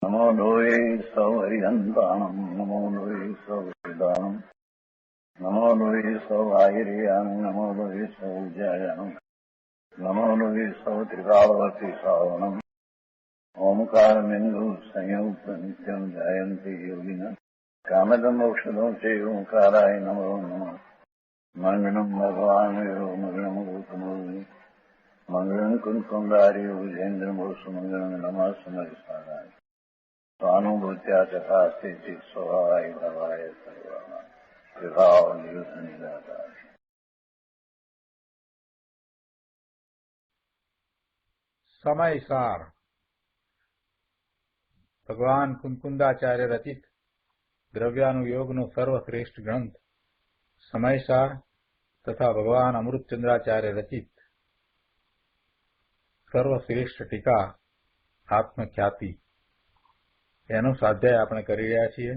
नमो लोये सौहरिहन्ताणम् नमो लोये सौहृदानम् नमो लोये सौभागिर्यानम् नमो लोये सौज्यायानम् नमो लोये सौत्रिकालवती सावनम् ओंकारमिन्दु संयुक्त नित्यम् जायन्ति योगिनः कामदम् औषधम् च ओंकाराय नमो नमः मङ्गलम् भगवान् मङ्गलम् गौतमोऽग्नि मङ्गलम् कुन्कुण्डारि विजेन्द्रमोसुमङ्गलम् नमः समरिसाराय स्वानुभूत्या चकास्ते स्वभावाय भवाय सर्वाणां विभावनियुद्धनिदाता। સમયસાર ભગવાન કુંકુંદાચાર્ય રચિત દ્રવ્યાનુયોગનો સર્વશ્રેષ્ઠ ગ્રંથ સમયસાર તથા ભગવાન અમૃતચંદ્રાચાર્ય રચિત સર્વશ્રેષ્ઠ ટીકા આત્મખ્યાતિ એનો સ્વાધ્યાય આપણે કરી રહ્યા છીએ.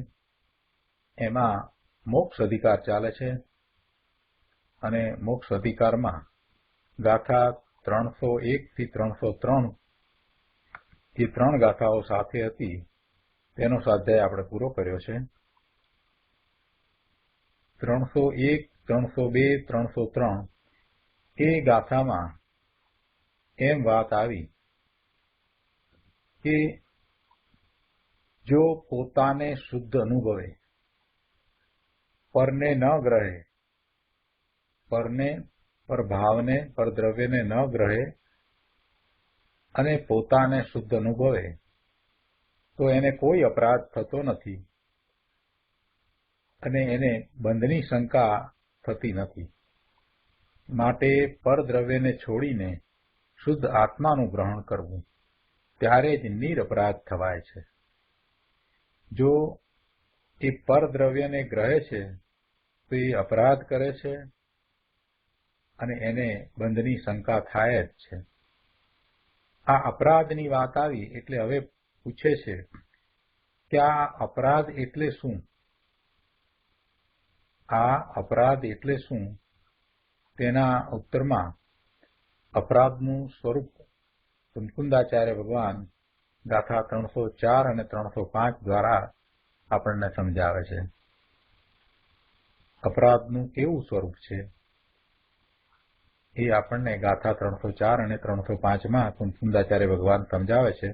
એમાં મોક્ષ અધિકાર ચાલે છે અને મોક્ષ અધિકારમાં ગાથા 301 થી 303 એ 3 ગાથાઓ સાથે હતી તેનો સ્વાધ્યાય આપણે પૂરો કર્યો છે. 301, 302, 303 એ ગાથામાં એમ વાત આવી કે જો પોતાને શુદ્ધ અનુભવે, પરને ન ગ્રહે, પરભાવને પરદ્રવ્યને ન ગ્રહે અને પોતાને શુદ્ધ અનુભવે તો એને કોઈ અપરાધ થતો નથી અને એને બંધની શંકા થતી નથી. માટે પરદ્રવ્યને છોડીને શુદ્ધ આત્માનું ગ્રહણ કરવું ત્યારે જ નિરપરાધ થવાય છે. જો એ પરદ્રવ્યને ગ્રહે છે તો એ અપરાધ કરે છે અને એને બંધની શંકા થાય જ છે. આ અપરાધની વાત આવી એટલે હવે પૂછે છે કે આ અપરાધ એટલે શું? આ અપરાધ એટલે શું? તેના ઉત્તરમાં અપરાધનું સ્વરૂપ કુંકુંદાચાર્ય ભગવાન ગાથા 304 અને 305 દ્વારા આપણને સમજાવે છે. અપરાધનું કેવું સ્વરૂપ છે એ આપણને ગાથા 304 અને 305માં કુંકુંદાચાર્ય ભગવાન સમજાવે છે.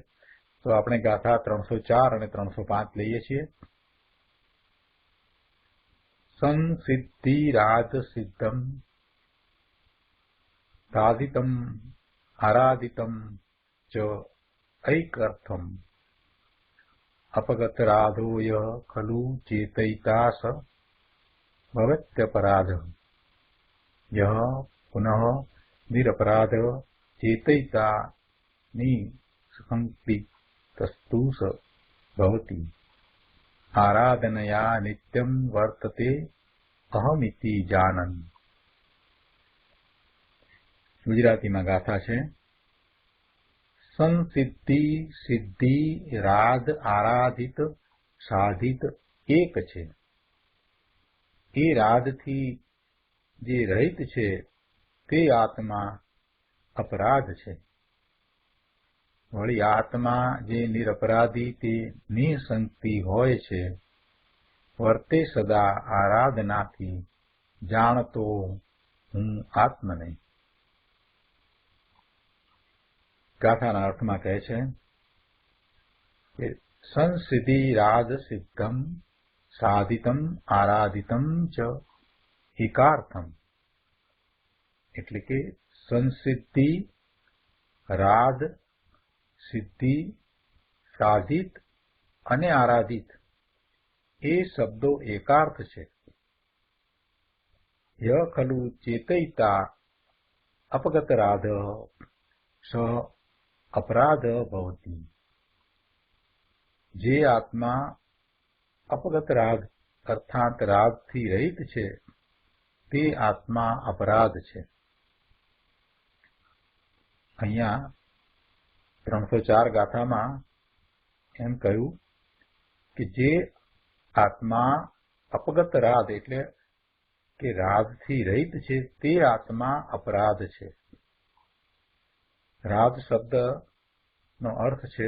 તો આપણે ગાથા 304 અને 305 લઈએ છીએ. સંસિદ્ધિરાજ સિદ્ધમ સાધિતમ આરાધિતમ ચ ऐकर्थम अपगतराधो यः खलु चेतयिता स भवत्यपराध यः पुनः निरपराध चेतयिता निसंपितस्तु स भवति आराधनया नित्यं वर्तते अहमिति जानन्. ગુજરાતીમાં ગાથા છે. સંસિદ્ધિ, સિદ્ધિ, રાધ, આરાધિત, સાધિત એક છે. એ રાધથી જે રહિત છે તે આત્મા અપરાધ છે. વળી આત્મા જે નિરપરાધી તે નિસંગતી હોય છે, વર્તે સદા આરાધનાથી, જાણતો હું આત્મને. ગાથાના અર્થમાં કહે છે કે સંસિદ્ધિ રાજ સિદ્ધમ સાધિતમ આરાધિતમ ચ એકાર્થમ, એટલે કે સંસિદ્ધિ, રાજ, સિદ્ધિ, સાધિત અને આરાધિત એ શબ્દો એકાર્થ છે. ય ખલુ ચેતયિતા અપગતરાધ સ અપરાધ ભવતી, જે આત્મા અપગત રાગ અર્થાત રાગથી રહિત છે તે આત્મા અપરાધ છે. અહીંયા 304 ગાથામાં એમ કહ્યું કે જે આત્મા અપગત રાગ એટલે કે રાગથી રહિત છે તે આત્મા અપરાધ છે. રાગ શબ્દનો અર્થ છે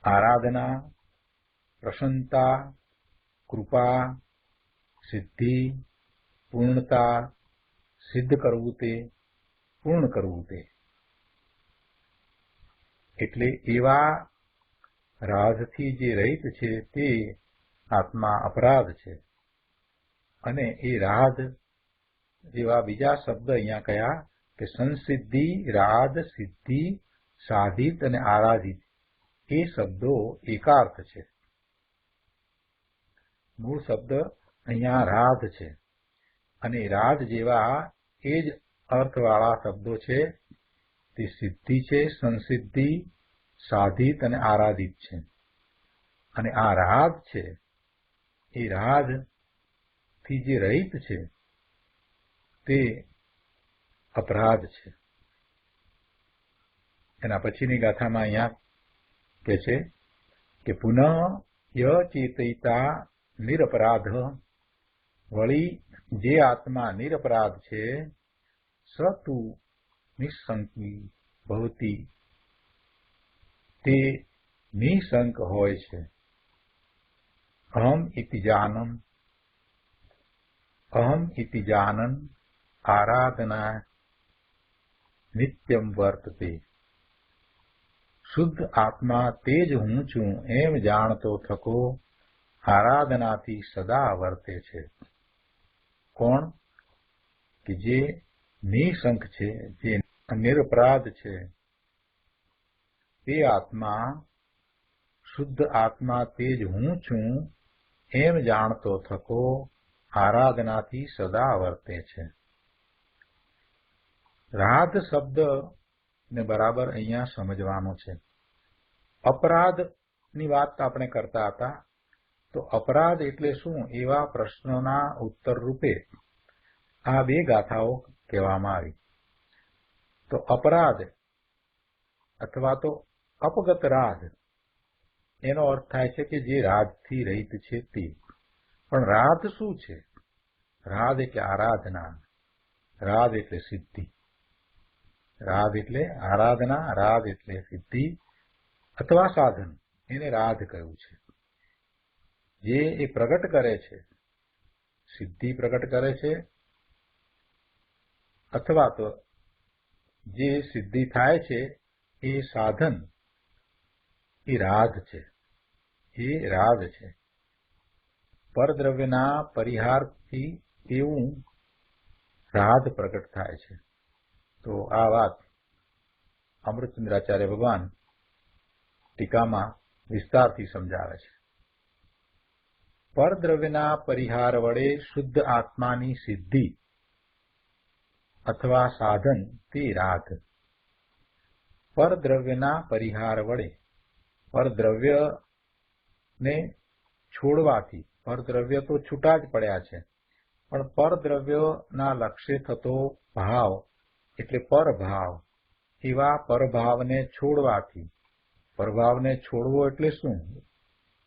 આરાધના, પ્રસન્નતા, કૃપા, સિદ્ધિ, પૂર્ણતા, સિદ્ધ કરવું તે, પૂર્ણ કરવું તે. એટલે એવા રાધથી જે રહિત છે તે આત્મા અપરાધ છે. અને એ રાધ જેવા બીજા શબ્દ અહીંયા કયા કે સંસિદ્ધિ, રાધ, સિદ્ધિ, સાધિત અને આરાધિત એ શબ્દો એકાર્થ છે. મૂળ શબ્દ અહીંયા રાધ છે અને રાધ જેવા એ જ અર્થવાળા શબ્દો છે તે સિદ્ધિ છે, સંસિદ્ધિ, સાધિત અને આરાધિત છે. અને આ રાધ છે એ રાધ થી જે રહિત છે તે અપરાધ છે. એના પછીની ગાથામાં અહીંયા કે છે કે પુનઃ ય ચેતયિતા નિરપરાધ, વળી જે આત્મા નિરપરાધ છે સ તુ નિઃશંકી ભવતી, તે નિઃશંક હોય છે. અહમ ઇતિ જાનન આરાધના નિત્યમ વર્તતે. શુદ્ધ આત્મા તે જ હું છું એમ જાણતો થકો આરાધનાથી સદા વર્તે છે. કોણ? કે જે નિઃશંક છે, જે નિરપરાધ છે, તે આત્મા, શુદ્ધ આત્મા તે જ હું છું એમ જાણતો થકો આરાધનાથી સદા વર્તે છે. રાધ શબ્દ ને બરાબર અહીંયા સમજવાનો છે. અપરાધની વાત આપણે કરતા હતા, તો અપરાધ એટલે શું એવા પ્રશ્નોના ઉત્તર રૂપે આ બે ગાથાઓ કહેવામાં આવી. તો અપરાધ અથવા તો અપગત રાધ એનો અર્થ થાય છે કે જે રાધથી રહિત છે તે. પણ રાધ શું છે? રાધ એટલે આરાધના, રાધ એટલે સિદ્ધિ. રાધ એટલે આરાધના, રાધ એટલે સિદ્ધિ અથવા સાધન, એને રાધ કહ્યું છે. જે એ પ્રગટ કરે છે, સિદ્ધિ પ્રગટ કરે છે, અથવા તો જે સિદ્ધિ થાય છે એ સાધન, એ રાધ છે. એ રાધ છે. પરદ્રવ્યના પરિહારથી એવું રાધ પ્રગટ થાય છે. તો આ વાત અમૃતચંદ્રાચાર્ય ભગવાન ટીકામાં વિસ્તારથી સમજાવે છે. પરદ્રવ્યના પરિહાર વડે શુદ્ધ આત્માની સિદ્ધિ અથવા સાધન તે રાધ. પરદ્રવ્યના પરિહાર વડે, પરદ્રવ્યને છોડવાથી, પરદ્રવ્ય તો છૂટા જ પડ્યા છે, પણ પરદ્રવ્યના લક્ષ્ય થતો ભાવ એટલે પરભાવ, એવા પરભાવને છોડવાથી. પરભાવને છોડવો એટલે શું?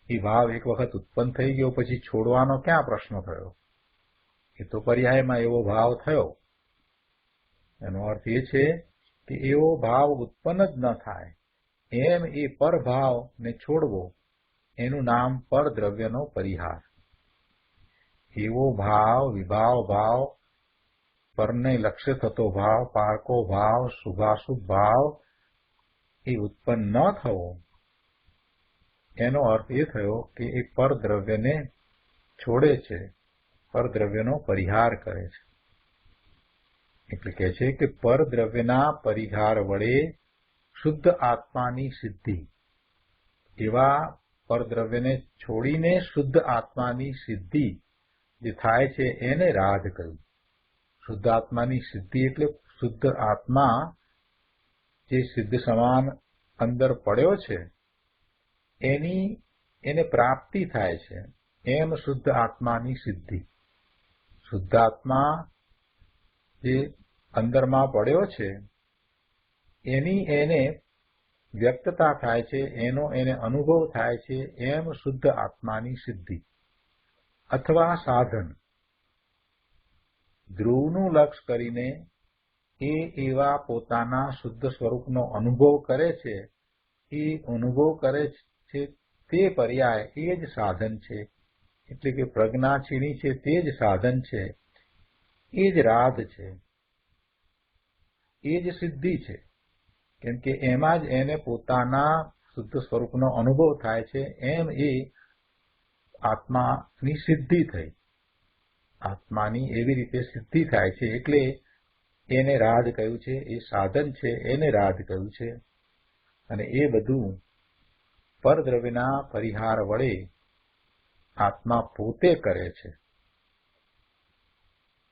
એ ભાવ એક વખત ઉત્પન્ન થઈ ગયો પછી છોડવાનો ક્યાં પ્રશ્ન થયો? એ તો પર્યાયમાં એવો ભાવ થયો. એનો અર્થ એ છે કે એવો ભાવ ઉત્પન્ન જ ન થાય એમ એ પરભાવને છોડવો, એનું નામ પરદ્રવ્યનો પરિહાર. એવો ભાવ, વિભાવ ભાવ, પરને લક્ષ્ય થતો ભાવ, પારકો ભાવ, શુભાશુભ ભાવ એ ઉત્પન્ન ન થવો, એનો અર્થ એ થયો કે એ પરદ્રવ્યને છોડે છે, પરદ્રવ્યનો પરિહાર કરે છે. એટલે કહે છે કે પરદ્રવ્યના પરિહાર વડે શુદ્ધ આત્માની સિદ્ધિ, એવા પરદ્રવ્યને છોડીને શુદ્ધ આત્માની સિદ્ધિ જે થાય છે એને રાધ કહ્યું. શુદ્ધ આત્માની સિદ્ધિ એટલે શુદ્ધ આત્મા જે સિદ્ધ સમાન અંદર પડ્યો છે એને પ્રાપ્તિ થાય છે, એમ શુદ્ધ આત્માની સિદ્ધિ. શુદ્ધ આત્મા જે અંદરમાં પડ્યો છે એને વ્યક્તતા થાય છે, એને અનુભવ થાય છે, એમ શુદ્ધ આત્માની સિદ્ધિ અથવા સાધન. ધ્રુવનું લક્ષ્ય કરીને એ એવા પોતાના શુદ્ધ સ્વરૂપનો અનુભવ કરે છે. એ અનુભવ કરે છે તે પર્યાય એ જ સાધન છે. એટલે કે પ્રજ્ઞા છીણી છે તે જ સાધન છે, એ જ રાધ છે, એ જ સિદ્ધિ છે. કેમ કે એમાં જ એને પોતાના શુદ્ધ સ્વરૂપનો અનુભવ થાય છે. એમ એ આત્માની સિદ્ધિ થઈ, આત્માની એવી રીતે સિદ્ધિ થાય છે એટલે એને રાધ કહ્યું છે. એ સાધન છે એને રાધ કહ્યું છે. અને એ બધું પરદ્રવ્યના પરિહાર વડે આત્મા પોતે કરે છે.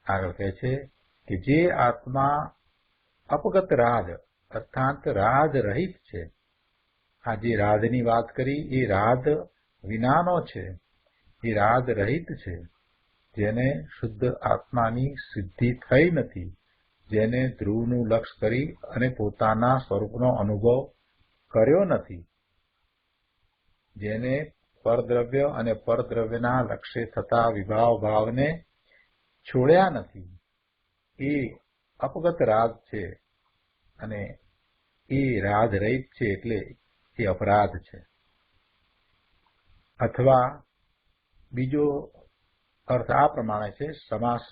આગળ કહે છે કે જે આત્મા અપગત રાધ અર્થાત રાધ રહિત છે. આ જે રાધની વાત કરી એ રાધ વિનાનો છે, એ રાધ રહિત છે. જેને શુદ્ધ આત્માની સિદ્ધિ થઈ નથી, જેને ધ્રુવનું લક્ષ કરી અને પોતાના સ્વરૂપનો અનુભવ કર્યો નથી, જેને પરદ્રવ્ય અને પરદ્રવ્યના લક્ષ્ય થતા વિભાવ ભાવને છોડ્યા નથી, એ અપગત રાગ છે. અને એ રાધ રહિત છે એટલે એ અપરાધ છે. અથવા બીજો અર્થ આ પ્રમાણે છે, સમાસ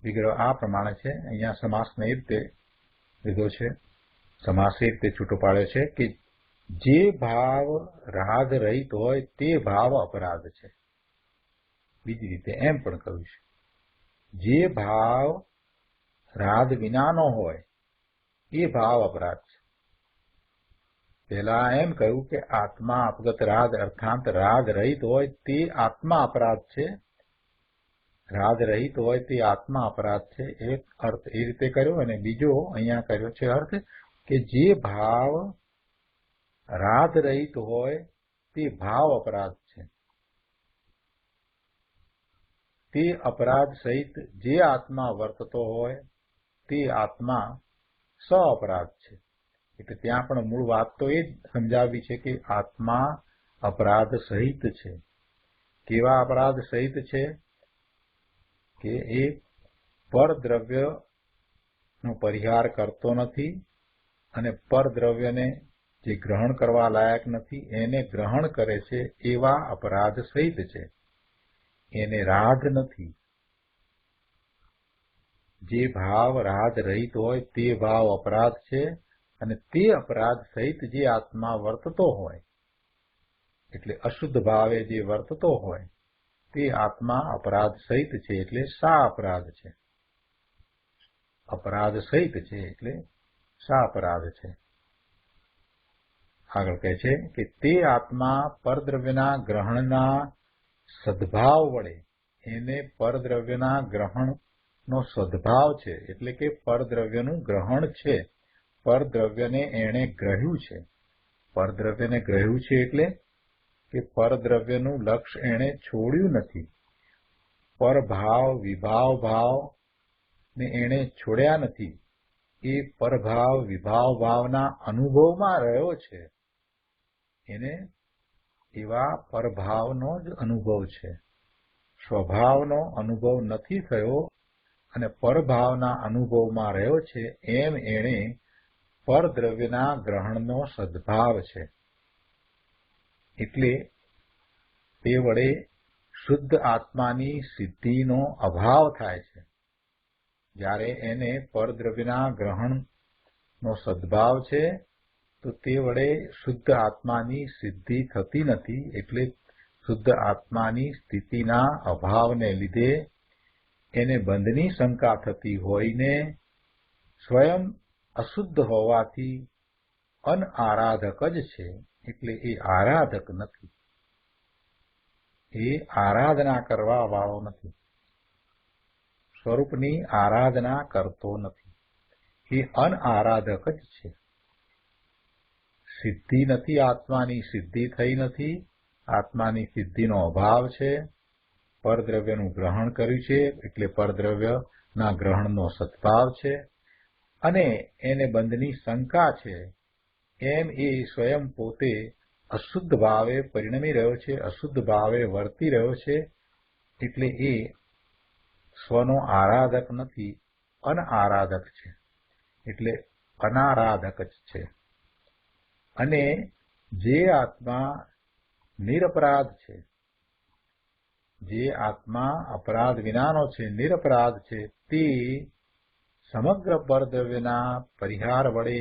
વિગ્રહ આ પ્રમાણે છે. અહીંયા સમાસને એ રીતે લીધો છે, સમાસ એ રીતે છૂટો પાડ્યો છે કે જે ભાવ રાગ રહિત હોય તે ભાવ અપરાધ છે. બીજી રીતે એમ પણ કહ્યું છે, જે ભાવ રાગ વિનાનો હોય એ ભાવ અપરાધ છે. પહેલા એમ કહ્યું કે આત્મા અપગત રાગ અર્થાત રાગ રહિત હોય તે આત્મા અપરાધ છે. રાગ રહિત હોય તે આત્મા અપરાધ છે. એક અર્થ એ રીતે કર્યો. અને બીજો અહીંયા કર્યો છે અર્થ કે જે ભાવ રાગ રહિત હોય તે ભાવ અપરાધ છે. તે અપરાધ સહિત જે આત્મા વર્તતો હોય તે આત્મા સ અપરાધ છે. એટલે ત્યાં પણ મૂળ વાત તો એ જ સમજાવી છે કે આત્મા અપરાધ સહિત છે. કેવા અપરાધ સહિત છે? કે એ પરદ્રવ્યનો પરિહાર કરતો નથી અને પરદ્રવ્યને જે ગ્રહણ કરવા લાયક નથી એને ગ્રહણ કરે છે, એવા અપરાધ સહિત છે. એને રાધ નથી. જે ભાવ રાધ રહિત હોય તે ભાવ અપરાધ છે. અને તે અપરાધ સહિત જે આત્મા વર્તતો હોય, એટલે અશુદ્ધ ભાવે જે વર્તતો હોય તે આત્મા અપરાધ સહિત છે. એટલે સા અપરાધ છે. અપરાધ સહિત છે એટલે સા અપરાધ છે. આગળ કહે છે કે તે આત્મા પરદ્રવ્યના ગ્રહણના સદભાવ વડે, એને પરદ્રવ્યના ગ્રહણનો સદભાવ છે. એટલે કે પરદ્રવ્યનું ગ્રહણ છે, પરદ્રવ્યને એણે ગ્રહ્યું છે. પરદ્રવ્યને ગ્રહ્યું છે એટલે કે પરદ્રવ્યનું લક્ષ્ય એણે છોડ્યું નથી. પરભાવ વિભાવ ભાવ ને એણે છોડ્યા નથી. એ પરભાવ વિભાવ ભાવના અનુભવમાં રહ્યો છે. એને એવા પરભાવનો જ અનુભવ છે. સ્વભાવનો અનુભવ નથી થયો અને પરભાવના અનુભવમાં રહ્યો છે. એમ એણે પરદ્રવ્યના ગ્રહણનો સદભાવ છે. એટલે તે વડે શુદ્ધ આત્માની સિદ્ધિનો અભાવ થાય છે. જ્યારે એને પરદ્રવ્યના ગ્રહણનો સદભાવ છે તો તે વડે શુદ્ધ આત્માની સિદ્ધિ થતી નથી. એટલે શુદ્ધ આત્માની સ્થિતિના અભાવને લીધે એને બંધની શંકા થતી હોઈને સ્વયં અશુદ્ધ હોવાથી અનઆરાધક જ છે. એટલે એ આરાધક નથી. એ આરાધના કરવા વાળો નથી. સ્વરૂપની આરાધના કરતો નથી. એ અનઆરાધક જ છે. સિદ્ધિ નથી, આત્માની સિદ્ધિ થઈ નથી. આત્માની સિદ્ધિનો અભાવ છે. પરદ્રવ્યનું ગ્રહણ કર્યું છે એટલે પરદ્રવ્યના ગ્રહણનો સદભાવ છે. અને એને બંધની શંકા છે. એમ એ સ્વયં પોતે અશુદ્ધ ભાવે પરિણમી રહ્યો છે, અશુદ્ધ ભાવે વર્તી રહ્યો છે. એટલે એ સ્વનો આરાધક નથી, અનઆરાધક છે. એટલે અનારાધક જ છે. અને જે આત્મા નિરપરાધ છે, જે આત્મા અપરાધ વિનાનો છે, નિરપરાધ છે, તે સમગ્ર પરદ્રવ્યના પરિહાર વડે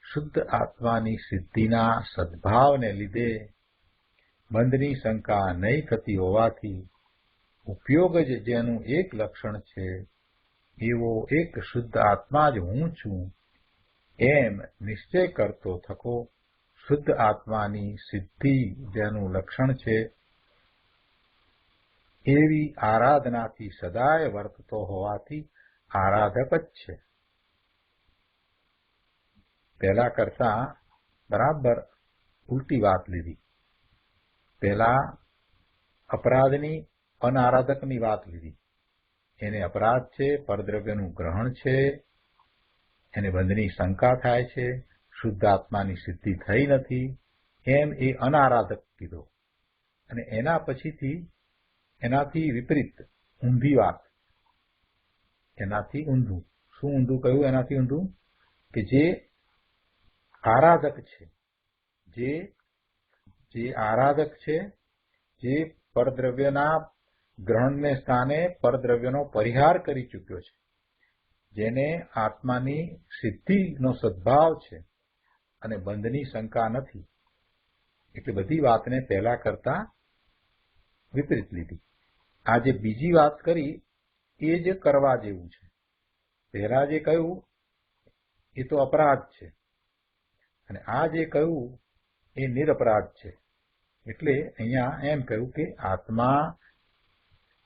શુદ્ધ આત્માની સિદ્ધિના સદ્ભાવને લીધે બંધની શંકા નહીં થતી હોવાથી ઉપયોગ જ જેનું એક લક્ષણ છે એવો એક શુદ્ધ આત્મા જ હું છું એમ નિશ્ચય કરતો થકો શુદ્ધ આત્માની સિદ્ધિ જેનું લક્ષણ છે એવી આરાધનાથી સદાય વર્તતો હોવાથી આરાધક જ છે. પહેલા કરતા બરાબર ઉલટી વાત લીધી. પહેલા અપરાધની અનારાધકની વાત લીધી. એને અપરાધ છે, પરદ્રવ્યનું ગ્રહણ છે, એને બંધની શંકા થાય છે, શુદ્ધ આત્માની સિદ્ધિ થઈ નથી, એમ એ અનારાધક કીધો. અને એના પછીથી એનાથી વિપરીત ઊંધી વાત, એનાથી ઊંધું. શું ઊંધું કહ્યું? એનાથી ઊંધું કે જે આરાધક છે, જે આરાધક છે, જે પરદ્રવ્યના ગ્રહણને સ્થાને પરદ્રવ્યનો પરિહાર કરી ચૂક્યો છે, જેને આત્માની સિદ્ધિનો સદ્ભાવ છે અને બંધની શંકા નથી. એટલે બધી વાતને પહેલા કરતા વિપરીત લીધી. આ જે બીજી વાત કરી એ જ કરવા જેવું છે. પહેલા જે કહ્યું એ તો અપરાધ છે અને આ જે કહ્યું એ નિરપરાધ છે. એટલે અહીંયા એમ કહ્યું કે આત્મા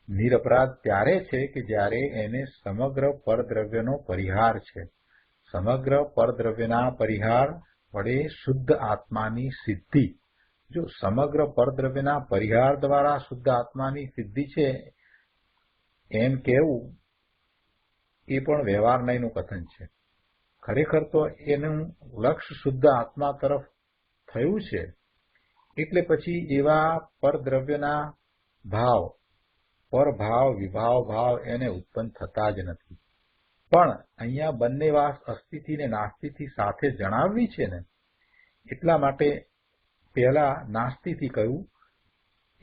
નિરપરાધ ત્યારે છે કે જ્યારે એને સમગ્ર પરદ્રવ્યનો પરિહાર છે. સમગ્ર પરદ્રવ્યના પરિહાર વડે શુદ્ધ આત્માની સિદ્ધિ. જો સમગ્ર પરદ્રવ્યના પરિહાર દ્વારા શુદ્ધ આત્માની સિદ્ધિ છે એમ કહેવું એ પણ વ્યવહાર નહીંનું કથન છે. ખરેખર તો એનું લક્ષ્ય શુદ્ધ આત્મા તરફ થયું છે. એટલે પછી એવા પરદ્રવ્યના ભાવ, પરભાવ, વિભાવ ભાવ એને ઉત્પન્ન થતા જ નથી. પણ અહીંયા બંને વાત અસ્થિતિ ને નાસ્તિથી સાથે જણાવવી છે ને, એટલા માટે પહેલા નાસ્તિથી કહ્યું,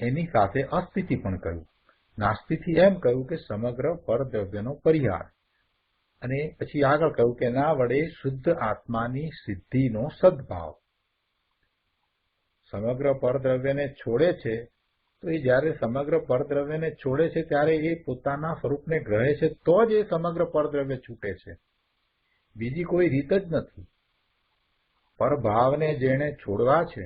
એની સાથે અસ્થિતિ પણ કહ્યું. નાસ્તિથી એમ કહ્યું કે સમગ્ર પરદ્રવ્યનો પરિહાર, અને પછી આગળ કહ્યું કે ના વડે શુદ્ધ આત્માની સિદ્ધિનો સદ્ભાવ. સમગ્ર પરદ્રવ્યને છોડે છે તો એ જ્યારે સમગ્ર પરદ્રવ્યને છોડે છે ત્યારે એ પોતાના સ્વરૂપને ગ્રહે છે તો જ એ સમગ્ર પરદ્રવ્ય છૂટે છે. બીજી કોઈ રીત જ નથી. પરભાવને જેણે છોડવા છે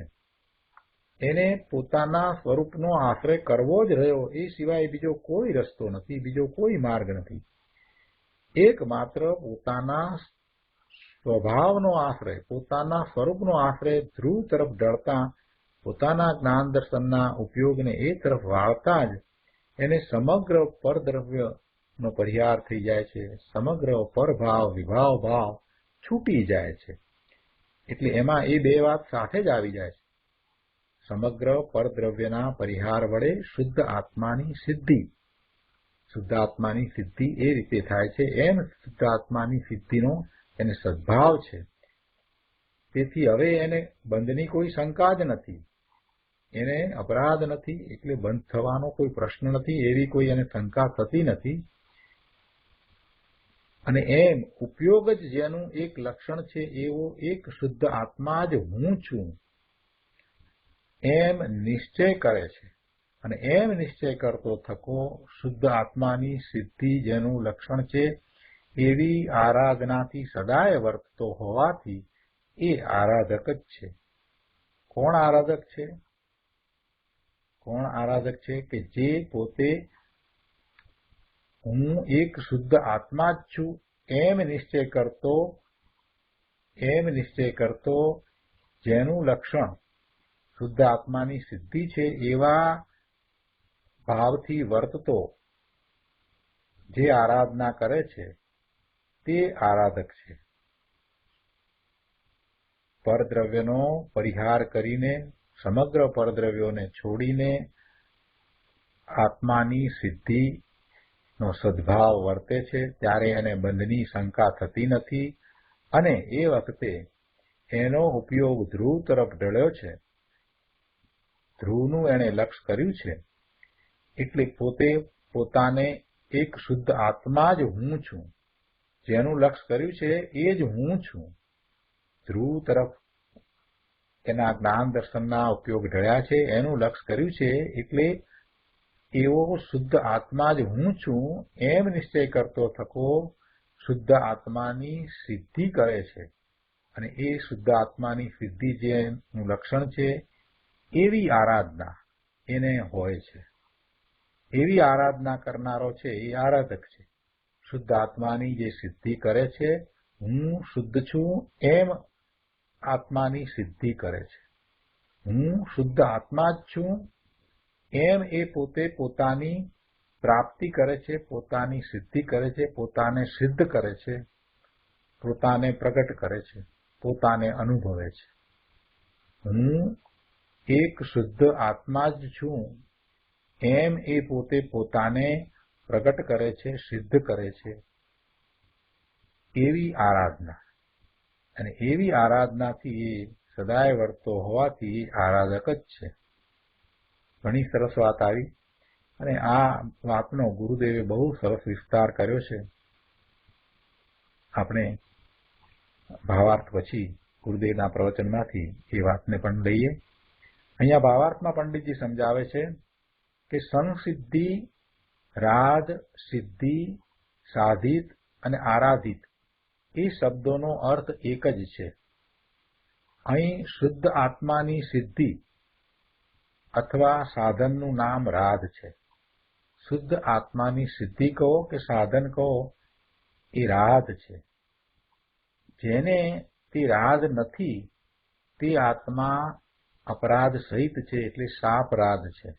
એને પોતાના સ્વરૂપનો આશ્રય કરવો જ રહ્યો, એ સિવાય બીજો કોઈ રસ્તો નથી, બીજો કોઈ માર્ગ નથી. એકમાત્ર પોતાના સ્વભાવનો આશ્રય, પોતાના સ્વરૂપનો આશ્રય ધ્રુવ તરફ ઢળતા, પોતાના જ્ઞાન દર્શનના ઉપયોગને એ તરફ વાળતા જ એને સમગ્ર પરદ્રવ્યનો પરિહાર થઈ જાય છે. સમગ્ર પરભાવ, વિભાવ ભાવ છૂટી જાય છે. એટલે એમાં એ બે વાત સાથે જ આવી જાય છે. સમગ્ર પરદ્રવ્યના પરિહાર વડે શુદ્ધ આત્માની સિદ્ધિ. શુદ્ધ આત્માની સિદ્ધિ એ રીતે થાય છે એમ શુદ્ધ આત્માની સિદ્ધિનો એને સદ્ભાવ છે. તેથી હવે એને બંધની કોઈ શંકા જ નથી, એને અપરાધ નથી, એટલે બંધ થવાનો કોઈ પ્રશ્ન નથી, એવી કોઈ એને શંકા થતી નથી. અને એમ ઉપયોગ જ જેનું એક લક્ષણ છે એવો એક શુદ્ધ આત્મા જ હું છું એમ નિશ્ચય કરે છે. અને એમ નિશ્ચય કરતો થકો શુદ્ધ આત્માની સિદ્ધિ જેનું લક્ષણ છે એવી આરાધનાથી સદાય વર્તતો હોવાથી એ આરાધક જ છે. કોણ આરાધક છે? કોણ આરાધક છે? કે જે પોતે હું એક શુદ્ધ આત્મા જ છું એમ નિશ્ચય કરતો જેનું લક્ષણ શુદ્ધ આત્માની સિદ્ધિ છે એવા ભાવથી વર્તતો જે આરાધના કરે છે તે આરાધક છે. પરદ્રવ્યનો પરિહાર કરીને, સમગ્ર પરદ્રવ્યોને છોડીને આત્માની સિદ્ધિનો સદ્ભાવ વર્તે છે ત્યારે એને બંધની શંકા થતી નથી. અને એ વખતે એનો ઉપયોગ ધ્રુવ તરફ ઢળ્યો છે ધ્રુવનું એણે લક્ષ કર્યું છે, એટલે પોતે પોતાને એક શુદ્ધ આત્મા જ હું છું. જેનું લક્ષ કર્યું છે એ જ હું છું. ધ્રુવ તરફ એના જ્ઞાન દર્શનના ઉપયોગ ઢળ્યા છે, એનું લક્ષ કર્યું છે, એટલે એવો શુદ્ધ આત્મા જ હું છું એમ નિશ્ચય કરતો થકો શુદ્ધ આત્માની સિદ્ધિ કરે છે. અને એ શુદ્ધ આત્માની સિદ્ધિ જેનું લક્ષણ છે એવી આરાધના એને હોય છે. એવી આરાધના કરનારો છે એ આરાધક છે. શુદ્ધ આત્માની જે સિદ્ધિ કરે છે, હું શુદ્ધ છું એમ આત્માની સિદ્ધિ કરે છે. હું શુદ્ધ આત્મા જ છું એમ એ પોતે પોતાની પ્રાપ્તિ કરે છે, પોતાની સિદ્ધિ કરે છે, પોતાને સિદ્ધ કરે છે, પોતાને પ્રગટ કરે છે, પોતાને અનુભવે છે. હું એક શુદ્ધ આત્મા જ છું એમ એ પોતે પોતાને પ્રગટ કરે છે, સિદ્ધ કરે છે. એવી આરાધના, અને એવી આરાધનાથી એ સદાય વર્તો હોવાથી આરાધક જ છે. ઘણી સરસ વાત આવી, અને આ વાતનો ગુરુદેવે બહુ સરસ વિસ્તાર કર્યો છે. આપણે ભાવાર્થ પછી ગુરુદેવના પ્રવચનમાંથી એ વાતને પણ લઈએ. અહીંયા ભાવાર્થમાં પંડિતજી સમજાવે છે કે સંસિદ્ધિ, રાધ, સિદ્ધિ, સાધિત અને આરાધિત એ શબ્દોનો અર્થ એક જ છે. અહીં શુદ્ધ આત્માની સિદ્ધિ અથવા સાધનનું નામ રાધ છે. શુદ્ધ આત્માની સિદ્ધિ કહો કે સાધન કહો, એ રાધ છે. જેને તે રાધ નથી તે આત્મા અપરાધ સહિત છે, એટલે સાપરાધ છે.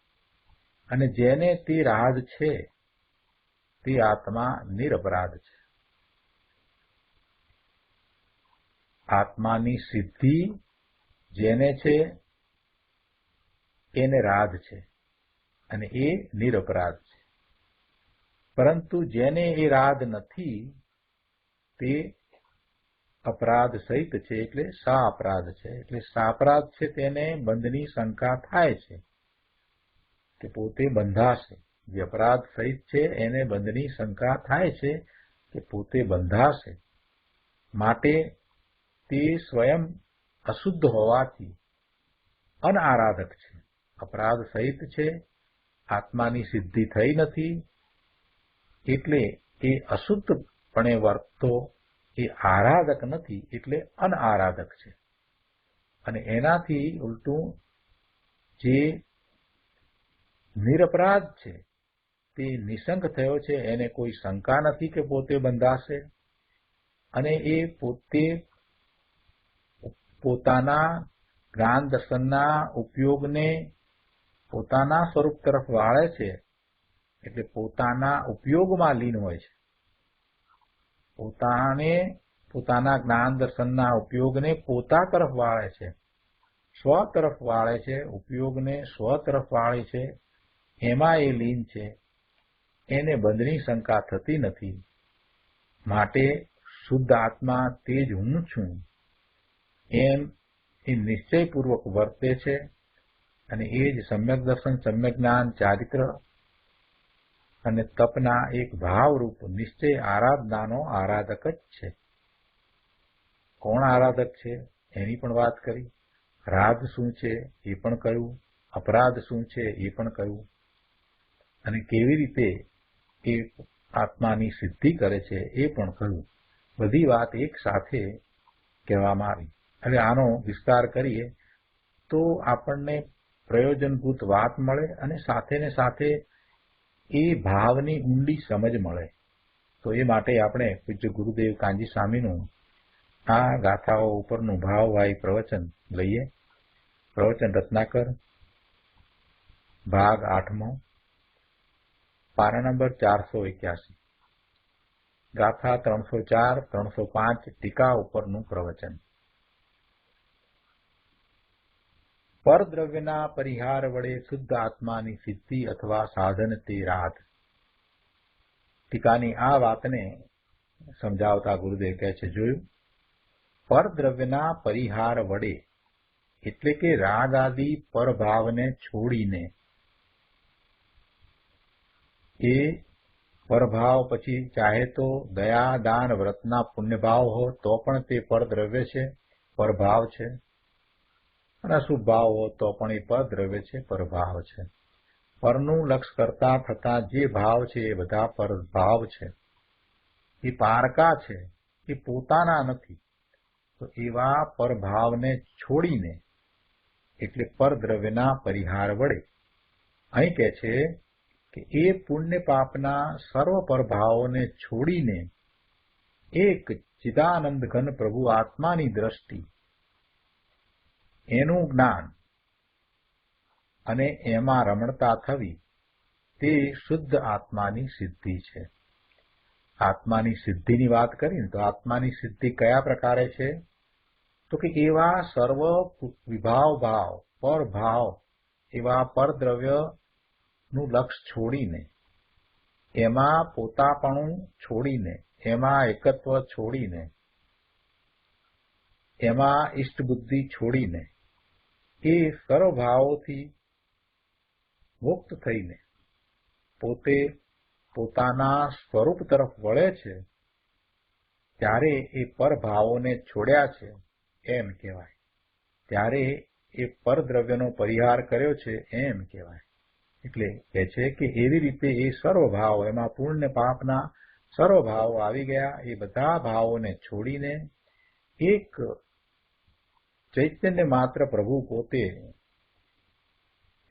અને જેને તે રાધ છે તે આત્મા નિરપરાધ છે. આત્માની સિદ્ધિ જેને છે એને રાધ છે, અને એ નિરપરાધ છે. પરંતુ જેને એ રાધ નથી તે અપરાધ સહિત છે, એટલે સા અપરાધ છે. એટલે સાપરાધ છે તેને બંધની શંકા થાય છે કે પોતે બંધાશે. જે અપરાધ સહિત છે એને બંધની શંકા થાય છે કે પોતે બંધાશે. માટે તે સ્વયં અશુદ્ધ હોવાથી અનારાધક છે. અપરાધ સહિત છે, આત્માની સિદ્ધિ થઈ નથી, એટલે એ અશુદ્ધપણે વર્તતો એ આરાધક નથી, એટલે અનારાધક છે. અને એનાથી ઉલટું જે નિરપરાધ છે તે નિશંક થયો છે, એને કોઈ શંકા નથી કે પોતે બંધાશે. અને એ પોતે પોતાના જ્ઞાન દર્શનના ઉપયોગને પોતાના સ્વરૂપ તરફ વાળે છે, એટલે પોતાના ઉપયોગમાં લીન હોય છે. પોતાના જ્ઞાન દર્શનના ઉપયોગને પોતા તરફ વાળે છે, સ્વ તરફ વાળે છે, ઉપયોગને સ્વ તરફ વાળે છે, એમાં એ લીન છે. એને બંધની શંકા થતી નથી. માટે શુદ્ધ આત્મા તે જ હું છું એમ એ નિશ્ચયપૂર્વક વર્તે છે. અને એ જ સમ્યક દર્શન, સમ્યક જ્ઞાન, ચારિત્ર અને તપના એક ભાવરૂપ નિશ્ચય આરાધનાનો આરાધક જ છે. કોણ આરાધક છે એની પણ વાત કરી. રાધ શું છે એ પણ કહ્યું, અપરાધ શું છે એ પણ કહ્યું, અને કેવી રીતે એ આત્માની સિદ્ધિ કરે છે એ પણ કહ્યું. બધી વાત એક સાથે કહેવામાં આવી. હવે આનો વિસ્તાર કરીએ તો આપણને પ્રયોજનભૂત વાત મળે, અને સાથે ને સાથે એ ભાવની ઊંડી સમજ મળે. તો એ માટે આપણે પૂજ્ય ગુરુદેવ કાંજી સ્વામીનું આ ગાથાઓ ઉપરનું ભાવવાહી પ્રવચન લઈએ. પ્રવચન રત્નાકર, ભાગ 8મો, પાના નંબર 481, ગાથા 304, 305 ટીકા ઉપરનું પ્રવચન. પરદ્રવ્યના પરિહાર વડે શુદ્ધ આત્માની સિદ્ધિ અથવા સાધન તે રાધ. ટીકાની આ વાતને સમજાવતા ગુરુદેવ કહે છે, જોયું, પરદ્રવ્યના પરિહાર વડે એટલે કે રાગ આદિ પરભાવને છોડીને, એ પરભાવ પછી ચાહે તો દયા દાન વ્રતના પુણ્યભાવ હો તો પણ તે પરદ્રવ્ય છે, પરભાવ છે, અને અશુભ ભાવ હો તો પણ એ પરદ્રવ્ય છે, પરભાવ છે. પરનું લક્ષ કરતા થતા જે ભાવ છે એ બધા પરભાવ છે, એ પારકા છે, એ પોતાના નથી. તો એવા પરભાવને છોડીને, એટલે પરદ્રવ્યના પરિહાર વડે, અહીં કહે છે કે એ પુણ્ય પાપના સર્વ પરભાવોને છોડીને એક ચિદાનંદ ઘન પ્રભુ આત્માની દ્રષ્ટિ, એનું જ્ઞાન અને એમાં રમણતા થવી, તે શુદ્ધ આત્માની સિદ્ધિ છે. આત્માની સિદ્ધિની વાત કરીએ તો આત્માની સિદ્ધિ કયા પ્રકારે છે? તો કે એવા સર્વ વિભાવ ભાવ, પરભાવ, એવા પરદ્રવ્યનું લક્ષ છોડીને, એમાં પોતાપણું છોડીને, એમાં એકત્વ છોડીને, એમાં ઇષ્ટબુદ્ધિ છોડીને, એ સર્વભાવોથી મુક્ત થઈને પોતે પોતાના સ્વરૂપ તરફ વળે છે, ત્યારે એ પરભાવોને છોડ્યા છે એમ કહેવાય. ત્યારે એ પરદ્રવ્યનો પરિહાર કર્યો છે એમ કહેવાય. એટલે કહે છે કે એવી રીતે એ સર્વભાવ, એમાં પુણ્ય પાપના સર્વભાવો આવી ગયા, એ બધા ભાવોને છોડીને એક ચૈતન્ય માત્ર પ્રભુ પોતે,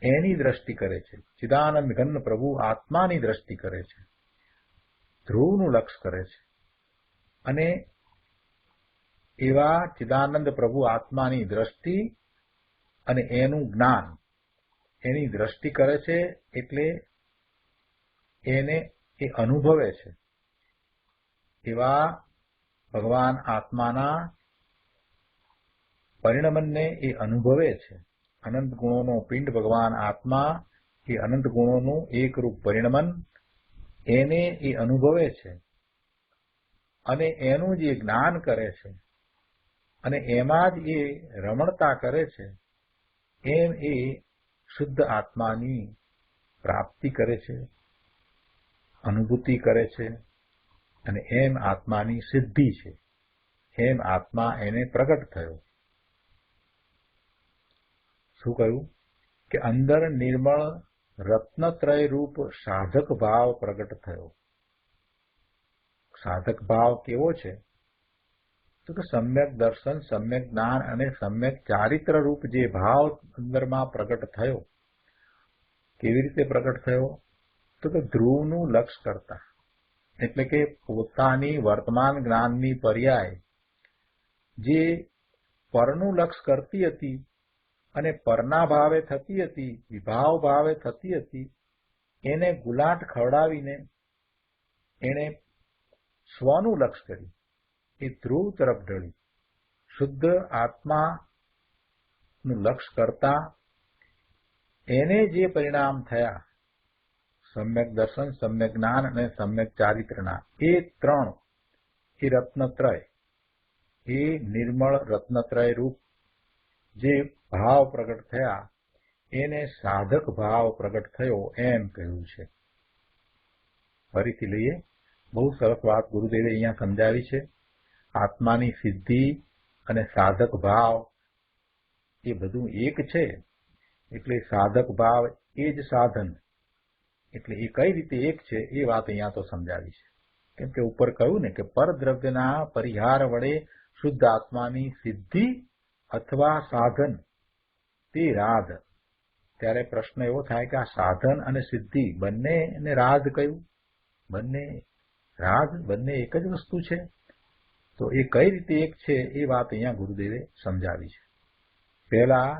એની દ્રષ્ટિ કરે છે. ચિદાનંદ ઘન પ્રભુ આત્માની દ્રષ્ટિ કરે છે, ધ્રુવનું લક્ષ કરે છે, અને એવા ચિદાનંદ પ્રભુ આત્માની દ્રષ્ટિ અને એનું જ્ઞાન, એની દ્રષ્ટિ કરે છે, એટલે એને એ અનુભવે છે. એવા ભગવાન આત્માના પરિણમનને એ અનુભવે છે. અનંત ગુણોનો પિંડ ભગવાન આત્મા, એ અનંત ગુણોનું એકરૂપ પરિણમન, એને એ અનુભવે છે, અને એનું જે જ્ઞાન કરે છે, અને એમાં જ એ રમણતા કરે છે, એમ એ શુદ્ધ આત્માની પ્રાપ્તિ કરે છે, અનુભૂતિ કરે છે, અને એમ આત્માની સિદ્ધિ છે. એમ આત્મા એને પ્રગટ થયો. શું કહ્યું? કે અંદર નિર્મળ રત્નત્રય રૂપ સાધક ભાવ પ્રગટ થયો. સાધક ભાવ કેવો છે? તો કે સમ્યક દર્શન, સમ્યક જ્ઞાન અને સમ્યક ચારિત્ર રૂપ જે ભાવ અંદરમાં પ્રગટ થયો. કેવી રીતે પ્રગટ થયો? તો કે ધ્રુવનું લક્ષ કરતા, એટલે કે પોતાની વર્તમાન જ્ઞાનની પર્યાય જે પરનું લક્ષ કરતી હતી અને પરના ભાવે થતી હતી, વિભાવ ભાવે થતી હતી, એને ગુલાટ ખવડાવીને એને સ્વનું લક્ષ કર્યું. એ ધ્રુવ તરફ ઢળી. શુદ્ધ આત્માનું લક્ષ કરતા એને જે પરિણામ થયા, સમ્યક દર્શન, સમ્યક જ્ઞાન અને સમ્યક ચારિત્રના, એ ત્રણ, એ રત્નત્રય, એ નિર્મળ રત્નત્રય રૂપ જે ભાવ પ્રગટ થયા, એને સાધક ભાવ પ્રગટ થયો એમ કહ્યું છે. ફરીથી લઈએ. બહુ સરસ વાત ગુરુદેવે અહીંયા સમજાવી છે. આત્માની સિદ્ધિ અને સાધક ભાવ એ બધું એક છે. એટલે સાધક ભાવ એ જ સાધન. એટલે એ કઈ રીતે એક છે એ વાત અહીંયા તો સમજાવી છે. કેમ કે ઉપર કહ્યું ને કે પરદ્રવ્યના પરિહાર વડે શુદ્ધ આત્માની સિદ્ધિ અથવા સાધન તે રાધ. ત્યારે પ્રશ્ન એવો થાય કે આ સાધન અને સિદ્ધિ બંને રાધ કયું? બંને રાધ, બંને એક જ વસ્તુ છે. તો એ કઈ રીતે એક છે એ વાત અહીંયા ગુરુદેવે સમજાવી છે. પહેલા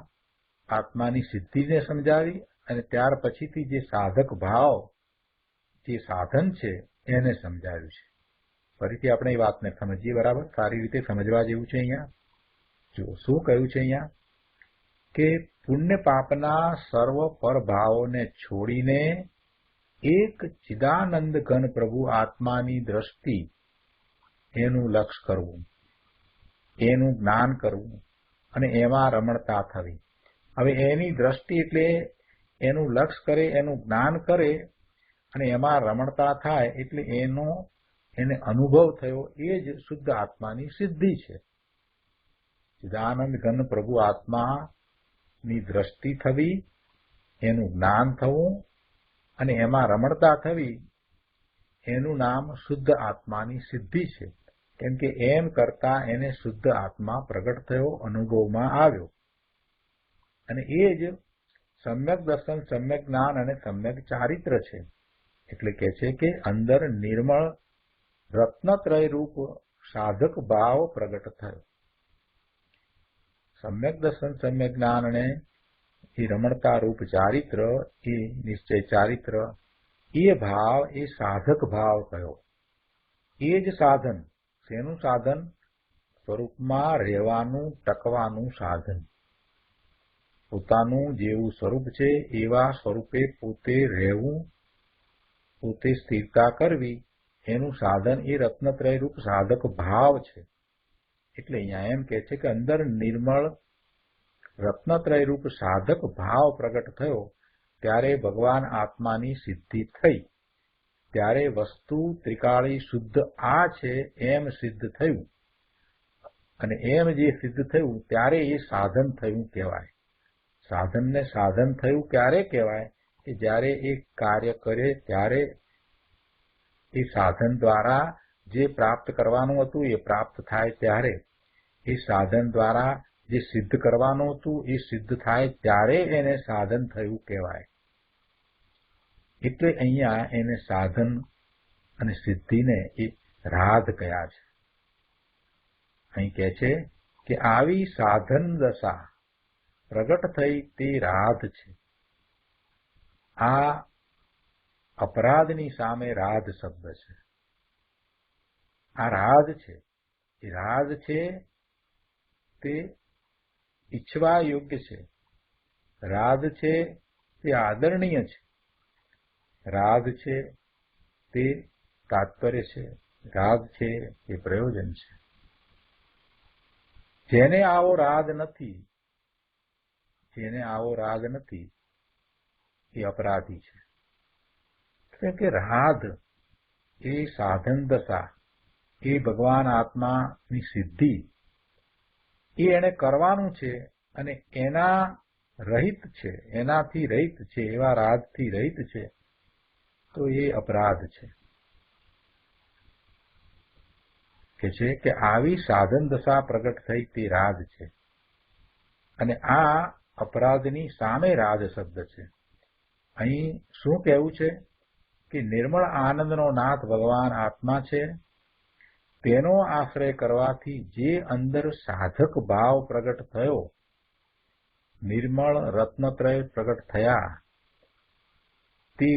આત્માની સિદ્ધિને સમજાવી અને ત્યાર પછીથી જે સાધક ભાવ, જે સાધન છે એને સમજાવ્યું છે. ફરીથી આપણે એ વાતને સમજીએ. બરાબર સારી રીતે સમજવા જેવું છે. અહીંયા જો શું કહ્યું છે અહીંયા કે પુણ્ય પાપના સર્વ પરભાવોને છોડીને એક ચિદાનંદ ઘન પ્રભુ આત્માની દ્રષ્ટિ, એનું લક્ષ કરવું, એનું જ્ઞાન કરવું, અને એમાં રમણતા થવી. હવે એની દ્રષ્ટિ એટલે એનું લક્ષ કરે, એનું જ્ઞાન કરે અને એમાં રમણતા થાય એટલે એને અનુભવ થયો, એ જ શુદ્ધ આત્માની સિદ્ધિ છે. ચિદાનંદ ઘન પ્રભુ આત્માની દ્રષ્ટિ થવી, એનું જ્ઞાન થવું અને એમાં રમણતા થવી, એનું નામ શુદ્ધ આત્માની સિદ્ધિ છે. કેમ કે એમ કરતા એને શુદ્ધ આત્મા પ્રગટ થયો, અનુભવમાં આવ્યો. અને એ જ સમ્યક દર્શન, સમ્યક જ્ઞાન અને સમ્યક ચારિત્ર છે. એટલે કે છે કે અંદર નિર્મળ રત્નત્રય રૂપ સાધક ભાવ પ્રગટ થયો. સમ્યક દર્શન, સમ્યક જ્ઞાન અને એ રમણતા રૂપ ચારિત્ર, એ નિશ્ચય ચારિત્ર, એ ભાવ એ સાધક ભાવ કયો. એ જ સાધન. શેનું સાધન? સ્વરૂપમાં રહેવાનું, ટકવાનું સાધન. પોતાનું જેવું સ્વરૂપ છે એવા સ્વરૂપે પોતે રહેવું, પોતે સ્થિરતા કરવી, એનું સાધન એ રત્નત્રય રૂપ સાધક ભાવ છે. એટલે અહીંયા એમ કે છે કે અંદર નિર્મળ રત્નત્રય રૂપ સાધક ભાવ પ્રગટ થયો, ત્યારે ભગવાન આત્માની સિદ્ધિ થઈ. ત્યારે વસ્તુ ત્રિકાળી શુદ્ધ આ છે એમ સિદ્ધ થયું. અને એમ જે સિદ્ધ થયું ત્યારે એ સાધન થયું કહેવાય. સાધનને સાધન થયું ક્યારે કહેવાય? કે જ્યારે એ કાર્ય કરે ત્યારે એ સાધન દ્વારા જે પ્રાપ્ત કરવાનું હતું એ પ્રાપ્ત થાય, ત્યારે એ સાધન દ્વારા જે સિદ્ધ કરવાનું હતું એ સિદ્ધ થાય, ત્યારે એને સાધન થયું કહેવાય. એટલે અહીંયા એને સાધન અને સિદ્ધિને એ રાધ કયા છે. અહીં કહે છે કે આવી સાધન દશા પ્રગટ થઈ તે રાધ છે. આ અપરાધની સામે રાધ શબ્દ છે. આ રાધ છે. એ રાધ છે તે ઈચ્છવા યોગ્ય છે. રાધ છે તે આદરણીય છે. રાધ છે તે તાત્પર્ય છે. રાધ છે તે પ્રયોજન છે. જેને આવો રાગ નથી, જેને આવો રાગ નથી એ અપરાધી છે. એટલે કે રાગ એ સાધન દશા, એ ભગવાન આત્માની સિદ્ધિ, એ એને કરવાનું છે અને એના રહિત છે, એનાથી રહિત છે, એવા રાગથી રહિત છે, તો એ અપરાધ છે. કે છે કે આવી સાધન દશા પ્રગટ થઈ તે રાગ છે. અને આ અપરાધની સામે રાગ શબ્દ છે. અહીં શું કહેવું છે કે નિર્મળ આનંદનો નાથ ભગવાન આત્મા છે. તેનો આશ્રય કરવાથી જે અંદર સાધક ભાવ પ્રગટ થયો, નિર્મળ રત્નત્રય પ્રગટ થયા, તે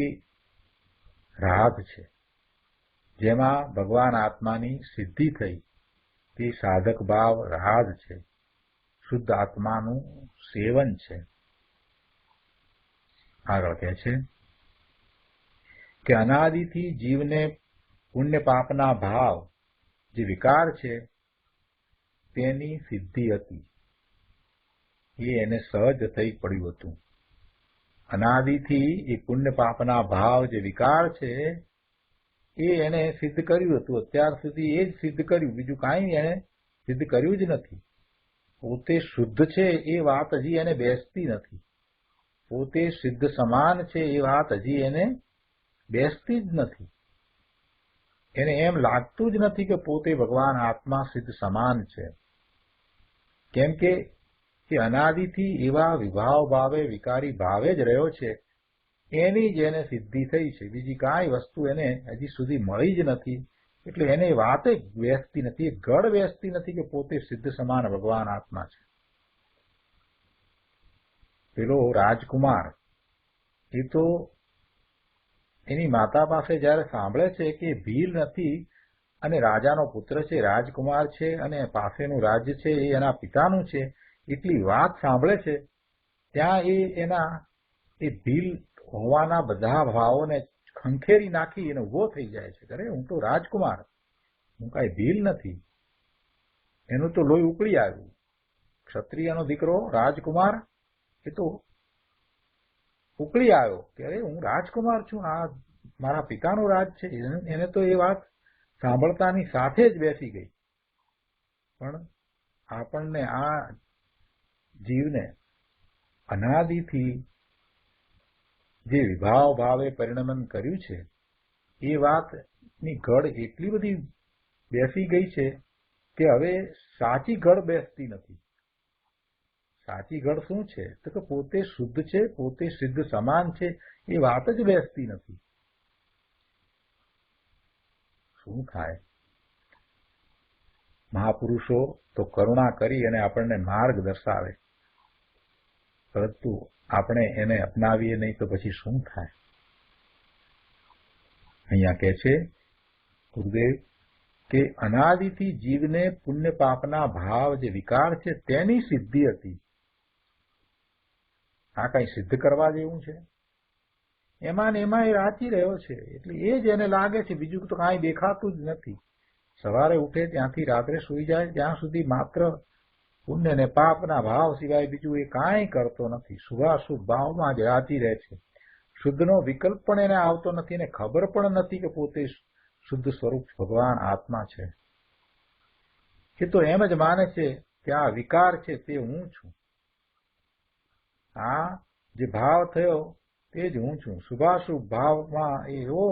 રાગ છે. જેમાં ભગવાન આત્માની સિદ્ધિ થઈ, તે સાધક ભાવ રાગ છે. શુદ્ધ આત્માનું સેવન છે. આગળ કહે છે કે અનાદિથી જીવને પુણ્ય પાપના ભાવ જે વિકાર છે તેની સિદ્ધિ હતી. એ એને સહજ થઈ પડ્યું હતું. અનાદિથી એ પુણ્ય પાપના ભાવ જે વિકાર છે એ એને સિદ્ધ કર્યું હતું. અત્યાર સુધી એ જ સિદ્ધ કર્યું, બીજું કાંઈ એને સિદ્ધ કર્યું જ નથી. પોતે શુદ્ધ છે એ વાત હજી એને બેસતી નથી. પોતે સિદ્ધ સમાન છે એ વાત હજી એને બેસતી જ નથી. એને એમ લાગતું જ નથી કે પોતે ભગવાન આત્મા સિદ્ધ સમાન છે. કેમ કે અનાદિથી એવા વિભાવ ભાવે વિકારી ભાવે જ રહ્યો છે, એની જ એને સિદ્ધિ થઈ છે. બીજી કાંઈ વસ્તુ એને હજી સુધી મળી જ નથી. એટલે એને વાતે બેસતી નથી, ગળ બેસતી નથી કે પોતે સિદ્ધ સમાન ભગવાન આત્મા છે. પેલો રાજકુમાર એ તો એની માતા પાસે જયારે સાંભળે છે કે ભીલ નથી અને રાજાનો પુત્ર છે, રાજકુમાર છે અને પાસેનું રાજ્ય છે એ એના પિતાનું છે, એટલી વાત સાંભળે છે, ત્યાં એ ભીલ હોવાના બધા ભાવોને ખંખેરી નાખી એને ઉભો થઈ જાય છે. અરે હું તો રાજકુમાર, હું કાંઈ ભીલ નથી. એનું તો લોહી ઉકળી આવ્યું, ક્ષત્રિયનો દીકરો રાજકુમાર એ તો ઉકળી આવ્યો કે અરે હું રાજકુમાર છું, આ મારા પિતાનું રાજ છે. એને તો એ વાત સાંભળતાની સાથે જ બેસી ગઈ. પણ આપણને આ જીવને અનાદિથી જે વિભાવ ભાવે પરિણમન કર્યું છે એ વાતની ઘડ એટલી બધી બેસી ગઈ છે કે હવે સાચી ઘડ બેસતી નથી. સાચી ઘડ શું છે તો કે પોતે શુદ્ધ છે, પોતે સિદ્ધ સમાન છે, એ વાત જ બેસતી નથી. શું થાય? મહાપુરુષો તો કરુણા કરી અને આપણને માર્ગ દર્શાવે, પરંતુ આપણે એને અપનાવીએ નહીં તો પછી શું થાય? અહીંયા કહે છે ગુરુદેવ કે અનાદિથી જીવને પુણ્ય પાપના ભાવ જે વિકાર છે તેની સિદ્ધિ હતી. આ કઈ સિદ્ધ કરવા જેવું છે? એમાં ને એમાં એ રાચી રહ્યો છે, એટલે એ જ એને લાગે છે, બીજું તો કાંઈ દેખાતું જ નથી. સવારે ઉઠે ત્યાંથી રાત્રે સૂઈ જાય ત્યાં સુધી માત્ર પુણ્ય ને પાપના ભાવ સિવાય બીજું એ કાંઈ કરતો નથી. શુભાશુભ ભાવમાં જ રાચી રહે છે. શુદ્ધનો વિકલ્પ પણ એને આવતો નથી અને ખબર પણ નથી કે પોતે શુદ્ધ સ્વરૂપ ભગવાન આત્મા છે. એ તો એમ જ માને છે કે આ વિકાર છે તે હું છું, આ જે ભાવ થયો તે જ હું છું. શુભાશુભ ભાવમાં એવો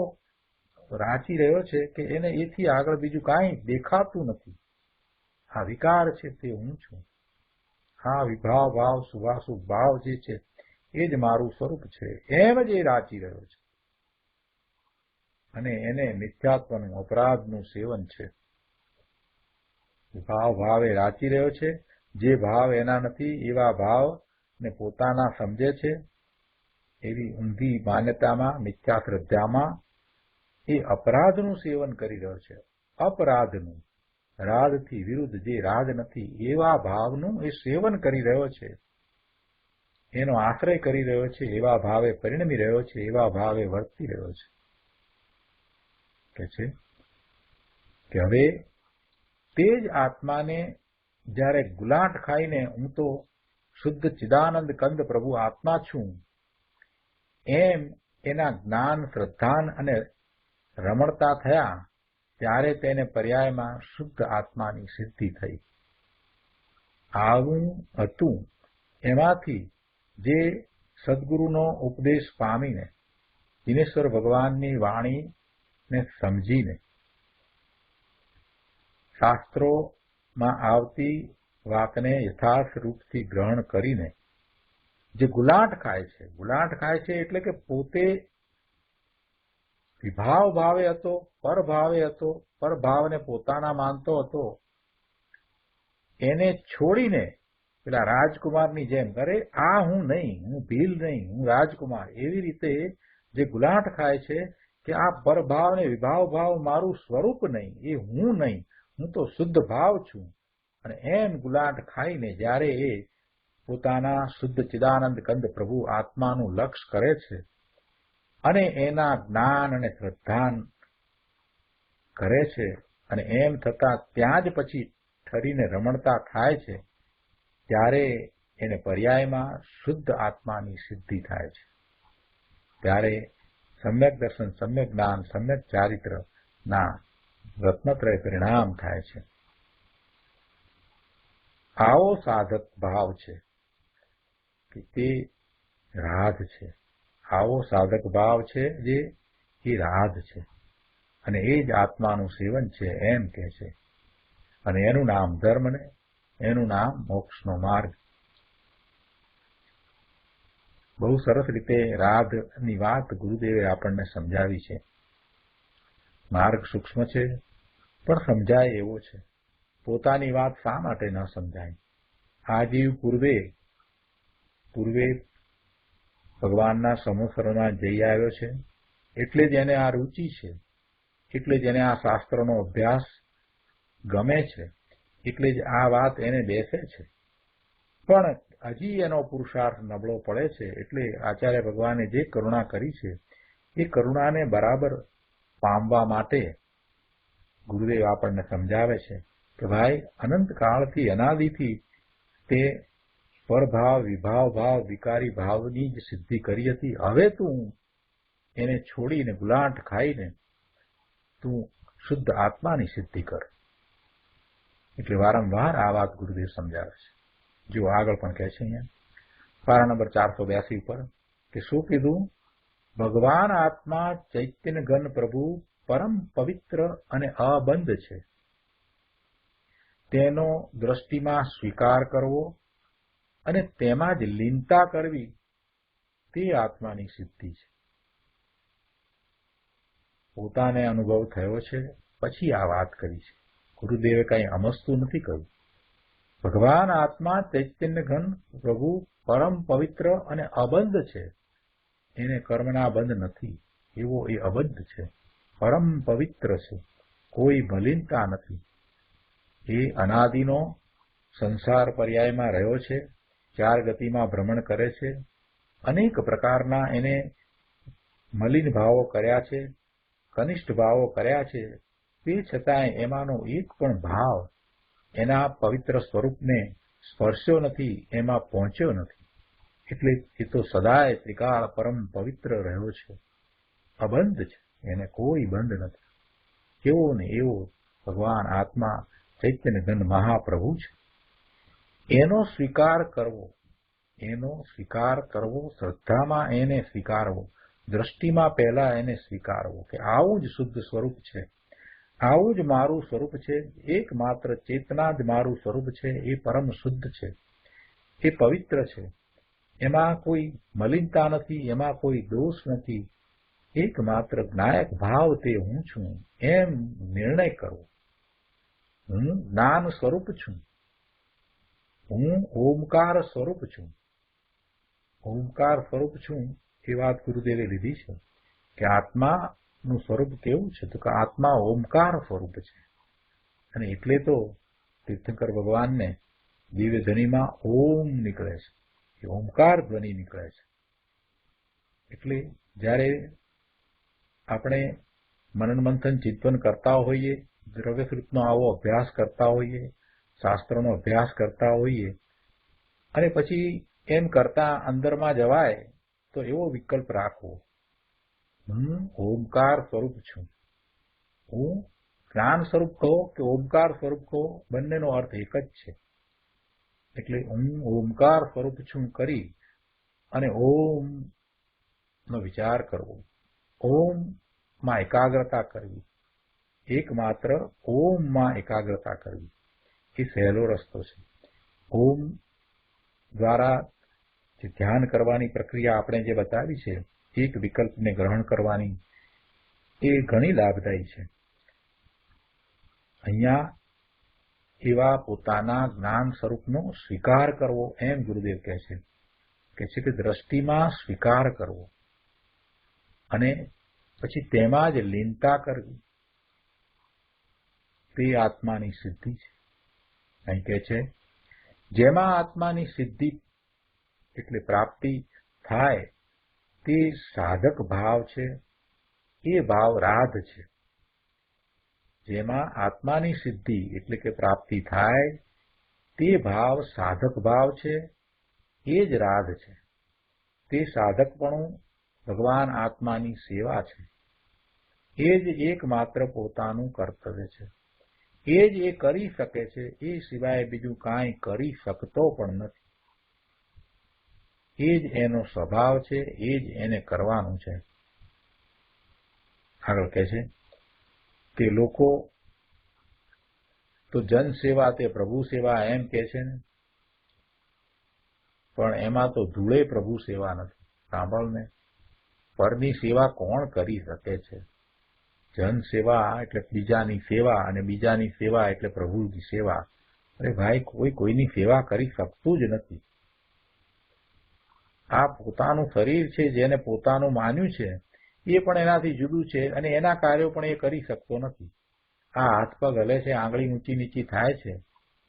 રાચી રહ્યો છે કે એને એથી આગળ બીજું કાંઈ દેખાતું નથી. આ વિકાર છે તે હું છું. હા, વિભાવ ભાવ શુભાશુભ ભાવ જે છે એ જ મારું સ્વરૂપ છે, એમ જ એ રાચી રહ્યો છે. અને એને મિથ્યાત્વનું અપરાધનું સેવન છે. વિભાવ ભાવે રાચી રહ્યો છે, જે ભાવ એના નથી એવા ભાવ ને પોતાના સમજે છે. એવી ઊંધી માન્યતામાં, મિથ્યા શ્રદ્ધામાં એ અપરાધનું સેવન કરી રહ્યો છે. અપરાધનું, રાધથી વિરુદ્ધ જે રાધ નથી એવા ભાવનું એ સેવન કરી રહ્યો છે. એનો આશ્રય કરી રહ્યો છે, એવા ભાવે પરિણમી રહ્યો છે, એવા ભાવે વર્તી રહ્યો છે. કે છે કે હવે તે જ આત્માને જ્યારે ગુલાટ ખાઈને હું તો શુદ્ધ ચિદાનંદ કંદ પ્રભુ આત્મા છું એમ એના જ્ઞાન, શ્રદ્ધાન અને રમણતા થયા, ત્યારે તેને પર્યાયમાં શુદ્ધ આત્માની સિદ્ધિ થઈ. આવું હતું એમાંથી જે સદગુરુનો ઉપદેશ પામીને, દિનેશ્વર ભગવાનની વાણીને સમજીને, શાસ્ત્રોમાં આવતી વાતને યથાર્થ રૂપથી ગ્રહણ કરીને જે ગુલાટ ખાય છે, ગુલાટ ખાય છે એટલે કે પોતે વિભાવ ભાવે હતો, પરભાવે હતો, પરભાવને પોતાના માનતો હતો, એને છોડીને પેલા રાજકુમારની જેમ, અરે આ હું નહીં, હું ભીલ નહીં, હું રાજકુમાર, એવી રીતે જે ગુલાટ ખાય છે કે આ પરભાવ ને વિભાવ ભાવ મારું સ્વરૂપ નહીં, એ હું નહીં, હું તો શુદ્ધ ભાવ છું. અને એમ ગુલાટ ખાઈને જ્યારે એ પોતાના શુદ્ધ ચિદાનંદ કંદ પ્રભુ આત્માનું લક્ષ્ય કરે છે અને એના જ્ઞાન અને શ્રદ્ધાન કરે છે, અને એમ થતા ત્યાં જ પછી ઠરીને રમણતા થાય છે, ત્યારે એને પર્યાયમાં શુદ્ધ આત્માની સિદ્ધિ થાય છે. ત્યારે સમ્યક દર્શન, સમ્યક જ્ઞાન, સમ્યક ચારિત્રના રત્નત્રય પરિણામ થાય છે. આવો સાધક ભાવ છે કે તે રાધ છે. આવો સાધક ભાવ છે જે એ રાધ છે, અને એ જ આત્માનું સેવન છે એમ કહે છે. અને એનું નામ ધર્મ ને એનું નામ મોક્ષનો માર્ગ. બહુ સરસ રીતે રાધની વાત ગુરુદેવે આપણને સમજાવી છે. માર્ગ સૂક્ષ્મ છે પણ સમજાય એવો છે. પોતાની વાત શા માટે ન સમજાય? આ જીવ પૂર્વે ભગવાનના સમોસરમાં જઈ આવ્યો છે, એટલે જ એને આ રુચિ છે, એટલે જ એને આ શાસ્ત્રનો અભ્યાસ ગમે છે, એટલે જ આ વાત એને બેસે છે. પણ હજી એનો પુરુષાર્થ નબળો પડે છે, એટલે આચાર્ય ભગવાને જે કરુણા કરી છે એ કરુણાને બરાબર પામવા માટે ગુરુદેવ આપણને સમજાવે છે કે ભાઈ, અનંત કાળથી, અનાદિથી તે પરભાવ, વિભાવ ભાવ, વિકારી ભાવની જ સિદ્ધિ કરી હતી. હવે તું એને છોડીને ગુલાંટ ખાઈને તું શુદ્ધ આત્માની સિદ્ધિ કર. એટલે વારંવાર આ વાત ગુરુદેવ સમજાવે છે. જો આગળ પણ કહે છે અહીંયા પારા નંબર 482 ઉપર કે શું કીધું? ભગવાન આત્મા ચૈતન્ય ઘન પ્રભુ પરમ પવિત્ર અને અબંધ છે. તેનો દ્રષ્ટિમાં સ્વીકાર કરવો અને તેમાં જ લીનતા કરવી તે આત્માની સિદ્ધિ છે. પોતાને અનુભવ થયો છે પછી આ વાત કરી છે. ગુરુદેવે કઈ અમસ્તું નથી કહ્યું. ભગવાન આત્મા ચૈતન્ય ઘન પ્રભુ પરમ પવિત્ર અને અબંધ છે. એને કર્મના બંધ નથી, એવો એ અબંધ છે. પરમ પવિત્ર છે, કોઈ મલિનતા નથી. એ અનાદિનો સંસાર પર્યાયમાં રહ્યો છે, 4 ગતિમાં ભ્રમણ કરે છે, અનેક પ્રકારના એને મલિન ભાવો કર્યા છે, કનિષ્ઠ ભાવો કર્યા છે. તે છતાંય એમાંનો એક પણ ભાવ એના પવિત્ર સ્વરૂપને સ્પર્શ્યો નથી, એમાં પહોંચ્યો નથી. એટલે એ તો સદાય ત્રિકાળ પરમ પવિત્ર રહ્યો છે, અબંધ છે, એને કોઈ બંધ નથી. કેવો ને એવો ભગવાન આત્મા ચૈતન્ય ઘન મહાપ્રભુ છે. એનો સ્વીકાર કરવો, શ્રદ્ધામાં એને સ્વીકારવો, દ્રષ્ટિમાં પહેલા એને સ્વીકારવો કે આવું જ શુદ્ધ સ્વરૂપ છે, આવું જ મારું સ્વરૂપ છે, એકમાત્ર ચેતના જ મારું સ્વરૂપ છે. એ પરમ શુદ્ધ છે, એ પવિત્ર છે, એમાં કોઈ મલિનતા નથી, એમાં કોઈ દોષ નથી. એકમાત્ર જ્ઞાયક ભાવ તે હું છું એમ નિર્ણય કરવો. હું જ્ઞાન સ્વરૂપ છું, હું ઓમકાર સ્વરૂપ છું. ઓમકાર સ્વરૂપ છું એ વાત ગુરુદેવે લીધી છે કે આત્માનું સ્વરૂપ કેવું છે? તો કે આત્મા ઓમકાર સ્વરૂપ છે. અને એટલે તો તીર્થંકર ભગવાનને દિવ્ય ધ્વનિમાં ઓમ નીકળે છે, એ ઓમકાર ધ્વનિ નીકળે છે. એટલે જ્યારે આપણે મનન મંથન ચિંતન કરતા હોઈએ, દ્રવ્યસૃતનો આવો અભ્યાસ કરતા હોઈએ, શાસ્ત્રનો અભ્યાસ કરતા હોઈએ, અને પછી એમ કરતા અંદરમાં જવાય તો એવો વિકલ્પ રાખવો, હું ઓમકાર સ્વરૂપ છું. હું જ્ઞાન સ્વરૂપ કહો કે ઓમકાર સ્વરૂપ કહો, બંનેનો અર્થ એક જ છે. એટલે હું ઓમકાર સ્વરૂપ છું કરી અને ઓમ નો વિચાર કરવો, ઓમ માં એકાગ્રતા કરવી, એકમાત્ર ઓમમાં એકાગ્રતા કરવી. એ સહેલો રસ્તો છે. ઓમ દ્વારા જે ધ્યાન કરવાની પ્રક્રિયા આપણે જે બતાવી છે, એક વિકલ્પને ગ્રહણ કરવાની, એ ઘણી લાભદાયી છે. અહીંયા એવા પોતાના જ્ઞાન સ્વરૂપનો સ્વીકાર કરવો એમ ગુરુદેવ કહે છે કે દ્રષ્ટિમાં સ્વીકાર કરવો અને પછી તેમાં જ લીનતા કરવી, તે આત્માની સિદ્ધિ છે. અહીં કહે છે જેમાં આત્માની સિદ્ધિ એટલે પ્રાપ્તિ થાય તે સાધક ભાવ છે, એ ભાવ રાધ છે. જેમાં આત્માની સિદ્ધિ એટલે કે પ્રાપ્તિ થાય તે ભાવ સાધક ભાવ છે, એ જ રાધ છે. તે સાધકપણું ભગવાન આત્માની સેવા છે. એ જ એકમાત્ર પોતાનું કર્તવ્ય છે. એ જ એ કરી શકે છે, એ સિવાય બીજું કાંઈ કરી શકતો પણ નથી. એ જ એનો સ્વભાવ છે, એ જ એને કરવાનું છે. આગળ કહે છે કે લોકો તો જન સેવા તે પ્રભુ સેવા એમ કહે છે ને, પણ એમાં તો ધૂળે પ્રભુ સેવા નથી. સાંભળને, પરની સેવા કોણ કરી શકે છે? જન સેવા એટલે બીજાની સેવા, અને બીજાની સેવા એટલે પ્રભુની સેવા. અરે ભાઈ, કોઈ કોઈની સેવા કરી શકતું જ નથી. આ પોતાનું શરીર છે, જેને પોતાનું માન્યું છે, એ પણ એનાથી જુદું છે, અને એના કાર્યો પણ એ કરી શકતો નથી. આ હાથ પગ હલે છે, આંગળી ઊંચી નીચી થાય છે,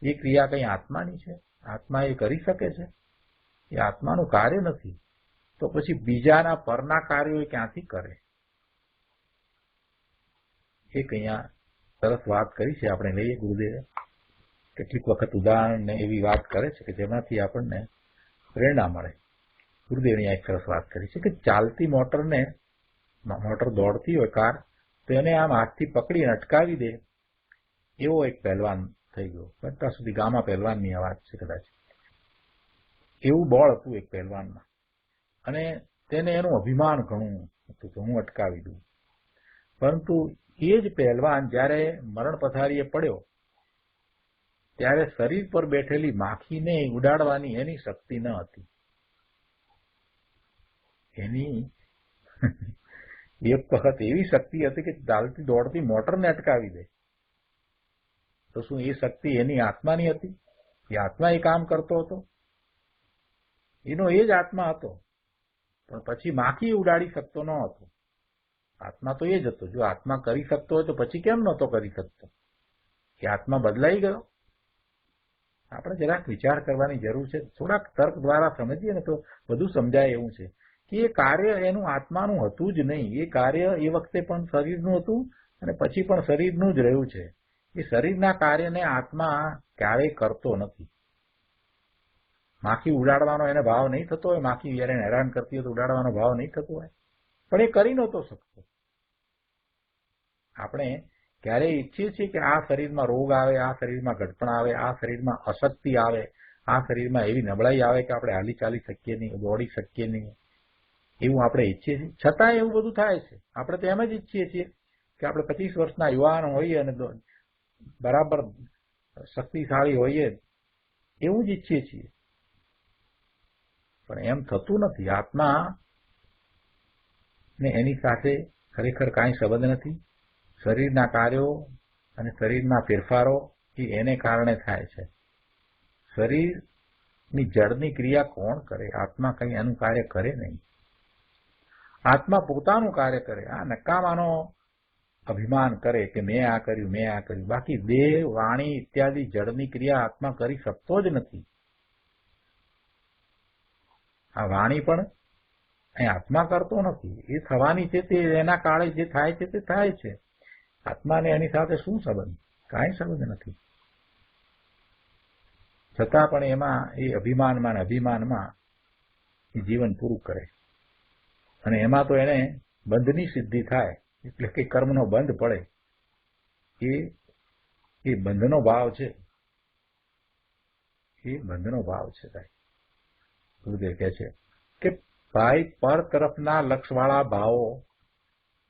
એ ક્રિયા કઈ આત્માની છે? આત્મા એ કરી શકે છે? એ આત્માનું કાર્ય નથી. તો પછી બીજાના પરના કાર્યો એ ક્યાંથી કરે? એક અહીંયા સરસ વાત કરી છે, આપણે લઈએ ગુરુદેવે કેટલીક વખત ઉદાહરણને એવી વાત કરે છે કે જેમાંથી આપણને પ્રેરણા મળે. ગુરુદેવની એક સરસ વાત કરી છે કે ચાલતી મોટર દોડતી હોય કાર, તો એને આમ હાથથી પકડીને અટકાવી દે એવો એક પહેલવાન થઈ ગયો. અત્યાર સુધી ગામા પહેલવાનની આ વાત છે કદાચ. એવું બળ હતું એક પહેલવાનમાં, અને તેને એનું અભિમાન ઘણું હતું કે હું અટકાવી દઉં. પરંતુ એ જ પહેલવાન જ્યારે મરણ પથારીએ પડ્યો ત્યારે શરીર પર બેઠેલી માખીને ઉડાડવાની એની શક્તિ ન હતી. એની એક વખત એવી શક્તિ હતી કે ચાલતી દોડતી મોટરને અટકાવી દે. તો શું એ શક્તિ એની આત્માની હતી? એ આત્મા એ કામ કરતો હતો, એનો એ જ આત્મા હતો. પણ પછી માખી ઉડાડી શકતો ન હતો. આત્મા તો એ જ હતો. જો આત્મા કરી શકતો હોય તો પછી કેમ નહોતો કરી શકતો? એ આત્મા બદલાઈ ગયો? આપણે જરાક વિચાર કરવાની જરૂર છે. થોડાક તર્ક દ્વારા સમજીએ ને તો બધું સમજાય એવું છે કે એ કાર્ય એનું આત્માનું હતું જ નહીં. એ કાર્ય એ વખતે પણ શરીરનું હતું અને પછી પણ શરીરનું જ રહ્યું છે. એ શરીરના કાર્યને આત્મા ક્યારેય કરતો નથી. માખી ઉડાડવાનો એને ભાવ નહીં થતો હોય, માખી જયારે હેરાન કરતી હોય તો ઉડાડવાનો ભાવ નહીં થતો હોય, પણ એ કરી નહોતો શકતો. આપણે ક્યારેય ઈચ્છીએ છીએ કે આ શરીરમાં રોગ આવે, આ શરીરમાં ઘડપણ આવે, આ શરીરમાં અશક્તિ આવે, આ શરીરમાં એવી નબળાઈ આવે કે આપણે હાલી ચાલી શકીએ નહીં, દોડી શકીએ નહીં, એવું આપણે ઈચ્છીએ છીએ. છતાં એવું બધું થાય છે. આપણે તો એમ જ ઈચ્છીએ છીએ કે આપણે 25 વર્ષના યુવાન હોઈએ અને બરાબર શક્તિશાળી હોઈએ, એવું જ ઈચ્છીએ છીએ. પણ એમ થતું નથી. આત્મા ને એની સાથે ખરેખર કાંઈ સંબંધ નથી. શરીરના કાર્યો અને શરીરના ફેરફારો એ એને કારણે થાય છે. શરીરની જડની ક્રિયા કોણ કરે? આત્મા કંઈ એનું કાર્ય કરે નહીં. આત્મા પોતાનું કાર્ય કરે. આ નકામાનો અભિમાન કરે કે મેં આ કર્યું, મેં આ કર્યું. બાકી દેહ, વાણી ઇત્યાદિ જડની ક્રિયા આત્મા કરી શકતો જ નથી. આ વાણી પણ અહીં આત્મા કરતો નથી. એ થવાની છે, તે એના કાળે જે થાય છે તે થાય છે. આત્માને એની સાથે શું સંબંધ? કાંઈ સંબંધ નથી. છતાં પણ એમાં એ અભિમાનમાં એ જીવન પૂરું કરે. અને એમાં તો એને બંધની સિદ્ધિ થાય, એટલે કે કર્મનો બંધ પડે. એ બંધનો ભાવ છે. એ બંધનો ભાવ છે. ગુરુદેવ કહે છે કે ભાઈ પર તરફના લક્ષવાળા ભાવો,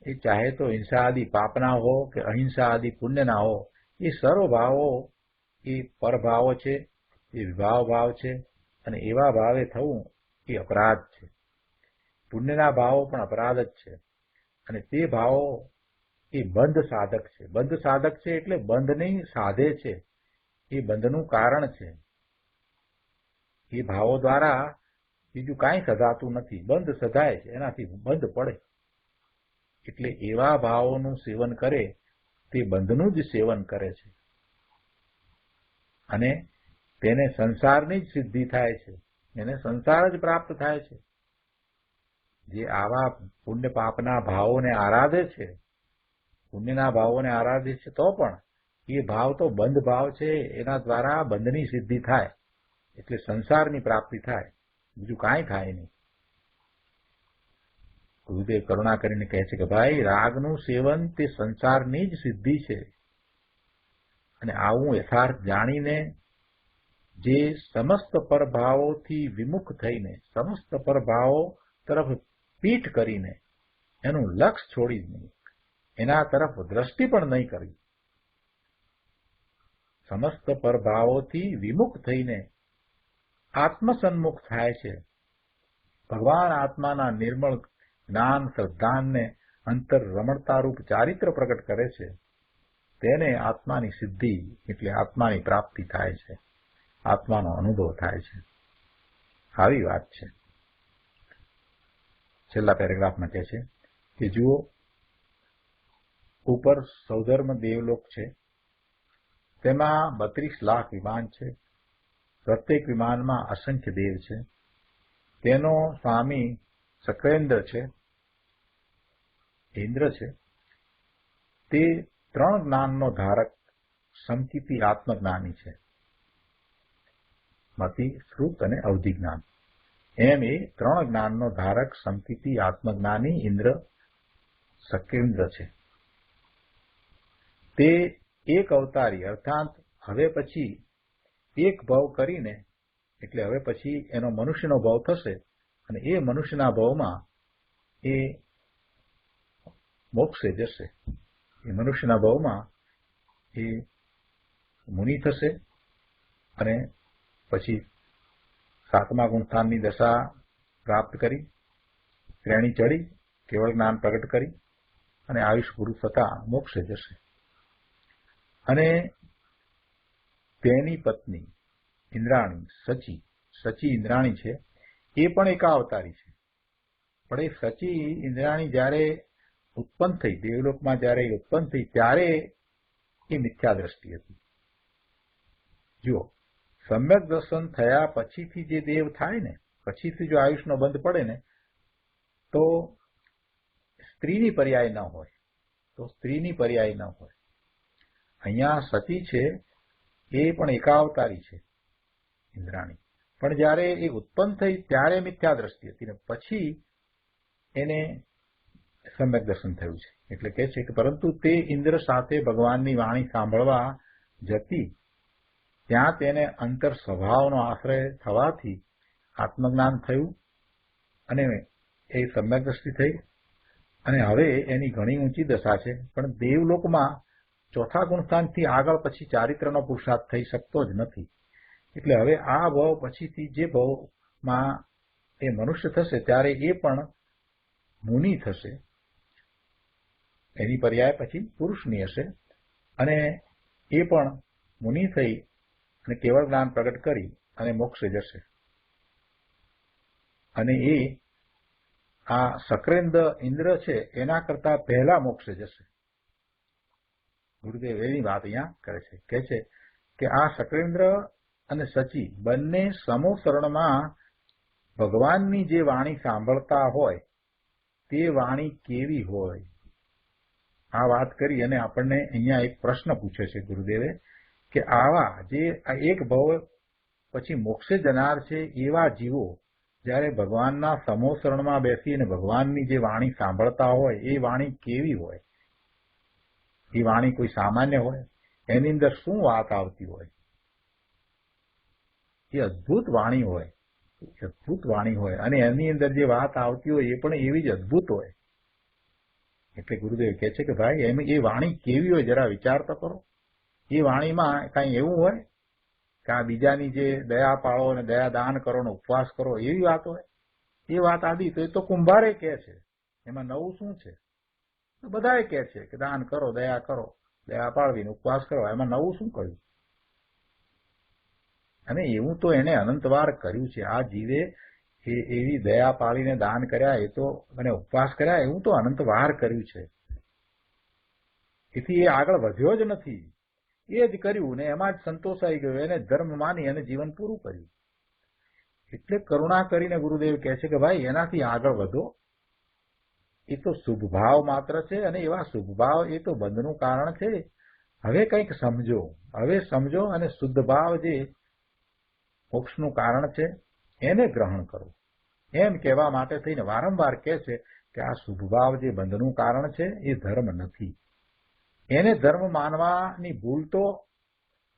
એ ચાહે તો હિંસા આદિ પાપના હો કે અહિંસા આદિ પુણ્યના હો, એ સર્વ ભાવો એ પરભાવો છે, એ વિભાવ ભાવ છે. અને એવા ભાવે થવું એ અપરાધ છે. પુણ્યના ભાવો પણ અપરાધ જ છે. અને તે ભાવો એ બંધ સાધક છે. બંધ સાધક છે એટલે બંધની સાધે છે. એ બંધનું કારણ છે. એ ભાવો દ્વારા બીજું કાંઈ સધાતું નથી. બંધ સધાય છે, એનાથી બંધ પડે. એટલે એવા ભાવોનું સેવન કરે તે બંધનું જ સેવન કરે છે. અને તેને સંસારની જ સિદ્ધિ થાય છે. એને સંસાર જ પ્રાપ્ત થાય છે. જે આવા પુણ્ય પાપના ભાવોને આરાધે છે, પુણ્યના ભાવોને આરાધે છે, તો પણ એ ભાવ તો બંધ ભાવ છે. એના દ્વારા બંધની સિદ્ધિ થાય, એટલે સંસારની પ્રાપ્તિ થાય, બીજું કાંઈ થાય નહીં. ગુરુદેવ કરુણા કરીને કહે છે કે ભાઈ, રાગનું સેવન તે સંસારની જ સિદ્ધિ છે. અને આવું યથાર્થ જાણીને જે સમસ્ત પરભાવોથી વિમુખ થઈને, સમસ્ત પરભાવો તરફ પીઠ કરીને એનું લક્ષ છોડી નહીં, એના તરફ દ્રષ્ટિ પણ નહીં કરી, સમસ્ત પરભાવોથી વિમુખ થઈને આત્મસન્મુખ થાય છે, ભગવાન આત્માના નિર્મળ જ્ઞાન શ્રદ્ધાનને અંતર રમણતારૂપ ચારિત્ર પ્રગટ કરે છે, તેને આત્માની સિદ્ધિ એટલે આત્માની પ્રાપ્તિ થાય છે, આત્માનો અનુભવ થાય છે. આવી વાત છે. છેલ્લા પેરેગ્રાફમાં કહે છે કે જુઓ, ઉપર સૌધર્મ દેવલોક છે, તેમાં 32 લાખ વિમાન છે. પ્રત્યેક વિમાનમાં અસંખ્ય દેવ છે. તેનો સ્વામી સક્રેન્દ્ર છે, ઇન્દ્ર છે. તે 3 જ્ઞાનનો ધારક સમકીતી આત્મજ્ઞાની છે. મતિ, શ્રુત અને અવધિ જ્ઞાન. એમ એ 3 જ્ઞાનનો ધારક સમતિથી આત્મજ્ઞાની ઇન્દ્ર શક્રેન્દ્ર છે. તે એક અવતારી અર્થાત હવે પછી એક ભાવ કરીને, એટલે હવે પછી એનો મનુષ્યનો ભાવ થશે અને એ મનુષ્યના ભાવમાં એ મોક્ષે જશે. એ મનુષ્યના ભાવમાં એ મુનિ થશે અને પછી 7મા ગુણસ્થાનની દશા પ્રાપ્ત કરી, શ્રેણી ચડી, કેવળ જ્ઞાન પ્રગટ કરી અને આયુષ પૂરું થતા મોક્ષે જશે. અને તેની પત્ની ઇન્દ્રાણી, સચી ઇન્દ્રાણી છે, એ પણ એકાવતારી છે. પણ એ સચી ઇન્દ્રાણી જ્યારે ઉત્પન્ન થઈ, દેવલોકમાં જ્યારે ઉત્પન્ન થઈ ત્યારે એ મિથ્યા દ્રષ્ટિ હતી. જુઓ, સમ્યક દર્શન થયા પછીથી જે દેવ થાય ને, પછીથી જો આયુષનો બંધ પડે ને, તો સ્ત્રીની પર્યાય ન હોય, અહીંયા સતી છે એ પણ એકાવતારી છે ઇન્દ્રાણી, પણ જ્યારે એ ઉત્પન્ન થઈ ત્યારે મિથ્યા દ્રષ્ટિ હતી ને પછી એને સમ્યક દર્શન થયું છે. એટલે કહે છે કે પરંતુ તે ઇન્દ્ર સાથે ભગવાનની વાણી સાંભળવા જતી, ત્યાં તેને અંતર સ્વભાવનો આશ્રય થવાથી આત્મજ્ઞાન થયું અને એ સમ્યક દ્રષ્ટિ થઈ અને હવે એની ઘણી ઊંચી દશા છે. પણ દેવલોકમાં 4થા ગુણસ્થાનથી આગળ પછી ચારિત્રનો પુરુષાર્થ થઈ શકતો જ નથી. એટલે હવે આ ભાવ પછીથી જે ભાવમાં એ મનુષ્ય થશે ત્યારે એ પણ મુનિ થશે, એની પર્યાય પછી પુરુષની હશે અને એ પણ મુનિ થઈ અને કેવળ જ્ઞાન પ્રગટ કરી અને મોક્ષે જશે. અને એ આ શક્રેન્દ્ર ઇન્દ્ર છે એના કરતા પહેલા મોક્ષે જશે. ગુરુદેવ એની વાત અહીંયા કરે છે, કહે છે કે આ શક્રેન્દ્ર અને સચી બંને સમોસરણમાં ભગવાનની જે વાણી સાંભળતા હોય તે વાણી કેવી હોય, આ વાત કરી અને આપણને અહીંયા એક પ્રશ્ન પૂછે છે ગુરુદેવે કે આવા જે એક ભાવ પછી મોક્ષે જનાર છે એવા જીવો જ્યારે ભગવાનના સમોસરણમાં બેસીને ભગવાનની જે વાણી સાંભળતા હોય એ વાણી કેવી હોય? એ વાણી કોઈ સામાન્ય હોય? એની અંદર શું વાત આવતી હોય? એ અદ્ભુત વાણી હોય અને એની અંદર જે વાત આવતી હોય એ પણ એવી જ અદ્ભુત હોય. એટલે ગુરુદેવ કહે છે કે ભાઈ એમ એ વાણી કેવી હોય જરા વિચાર તો કરો. એ વાણીમાં કઈ એવું હોય કે આ બીજાની જે દયા પાળો અને દયા દાન કરો ને ઉપવાસ કરો એવી વાત હોય? એ વાત આદિ તો એ તો કુંભારે કહે છે, એમાં નવું શું છે? બધાએ કહે છે કે દાન કરો, દયા પાળવીને ઉપવાસ કરો, એમાં નવું શું કર્યું? અને એવું તો એને અનંતવાર કર્યું છે. આ જીવે એવી દયા પાળીને દાન કર્યા એ તો અને ઉપવાસ કર્યા એવું તો અનંતવાર કર્યું છે. એથી એ આગળ વધ્યો જ નથી, એ જ કર્યું ને એમાં જ સંતોષાઈ ગયો, એને ધર્મ માની અને જીવન પૂરું કર્યું. એટલે કરુણા કરીને ગુરુદેવ કહે છે કે ભાઈ એનાથી આગળ વધો. એ તો શુભ ભાવ માત્ર છે અને એવા શુભ ભાવ એ તો બંધનું કારણ છે. હવે કંઈક સમજો અને શુદ્ધ ભાવ જે મોક્ષનું કારણ છે એને ગ્રહણ કરો. એમ કહેવા માટે થઈને વારંવાર કહે છે કે આ શુભ ભાવ જે બંધનું કારણ છે એ ધર્મ નથી. એને ધર્મ માનવાની ભૂલ તો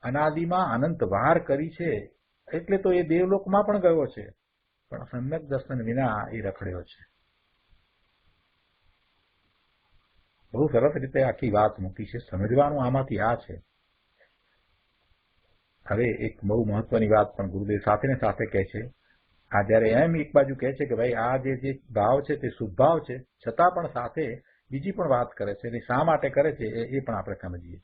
અનાદિમાં અનંતવાર કરી છે. એટલે તો એ દેવલોકમાં પણ ગયો છે, પણ સમ્યક દર્શન વિના એ રખડ્યો છે. બહુ સરસ રીતે આખી વાત મૂકી છે. સમજવાનું આમાંથી આ છે. હવે એક બહુ મહત્વની વાત પણ ગુરુદેવ સાથે ને સાથે કહે છે. આ જયારે એમ એક બાજુ કહે છે કે ભાઈ આ જે ભાવ છે તે શુભ ભાવ છે, છતાં પણ સાથે બીજી પણ વાત કરે છે અને શા માટે કરે છે એ પણ આપણે સમજીએ.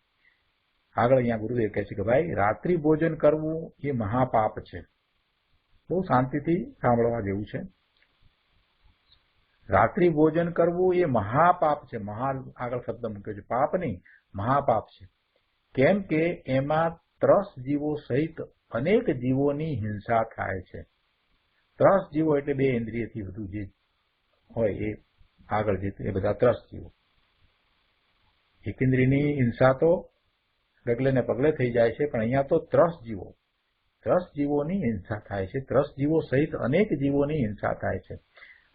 આગળ અહીંયા ગુરુદેવ કહે છે કે ભાઈ રાત્રિ ભોજન કરવું એ મહાપાપ છે. બહુ શાંતિથી સાંભળવા જેવું છે. રાત્રિ ભોજન કરવું એ મહાપાપ છે. આગળ શબ્દ મૂક્યો છે, પાપ નહીં, મહાપાપ છે. કેમ કે એમાં 3 જીવો સહિત અનેક જીવોની હિંસા થાય છે. 3 જીવો એટલે 2 ઇન્દ્રિયથી વધુ જે હોય એ આગળ જે એ બધા 3 જીવો. એક ઇન્દ્રિયની હિંસા તો ડગલે ને પગલે થઈ જાય છે, પણ અહીંયા તો 3 જીવો ત્રસ્ત જીવોની હિંસા થાય છે. ત્રસ્ત જીવો સહિત અનેક જીવોની હિંસા થાય છે.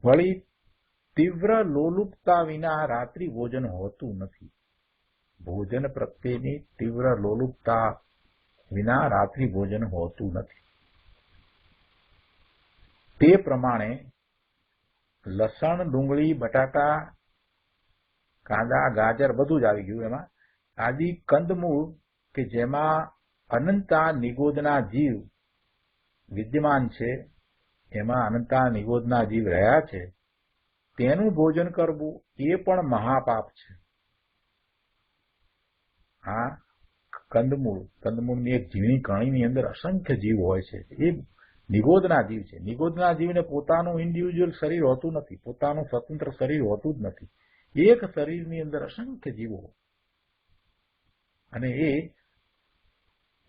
વળી તીવ્ર લોલુપતા વિના રાત્રિ ભોજન હોતું નથી. ભોજન પ્રત્યેની તીવ્ર લોલુપતા વિના રાત્રિ ભોજન હોતું નથી. તે પ્રમાણે લસણ, ડુંગળી, બટાકા, કાંદા, ગાજર બધું જ આવી ગયું એમાં, આદિ કંદમૂળ કે જેમાં અનંતા નિગોદના જીવ વિદ્યમાન છે, એમાં અનંતા નિગોદના જીવ રહ્યા છે, તેનું ભોજન કરવું એ પણ મહાપાપ છે. આ કંદમૂળની એક ઝીણી કણીની અંદર અસંખ્ય જીવ હોય છે. એ નિગોદના જીવ છે. નિગોદના જીવને પોતાનું ઇન્ડિવિજ્યુઅલ શરીર હોતું નથી, પોતાનું સ્વતંત્ર શરીર હોતું જ નથી. એક શરીરની અંદર અસંખ્ય જીવો, અને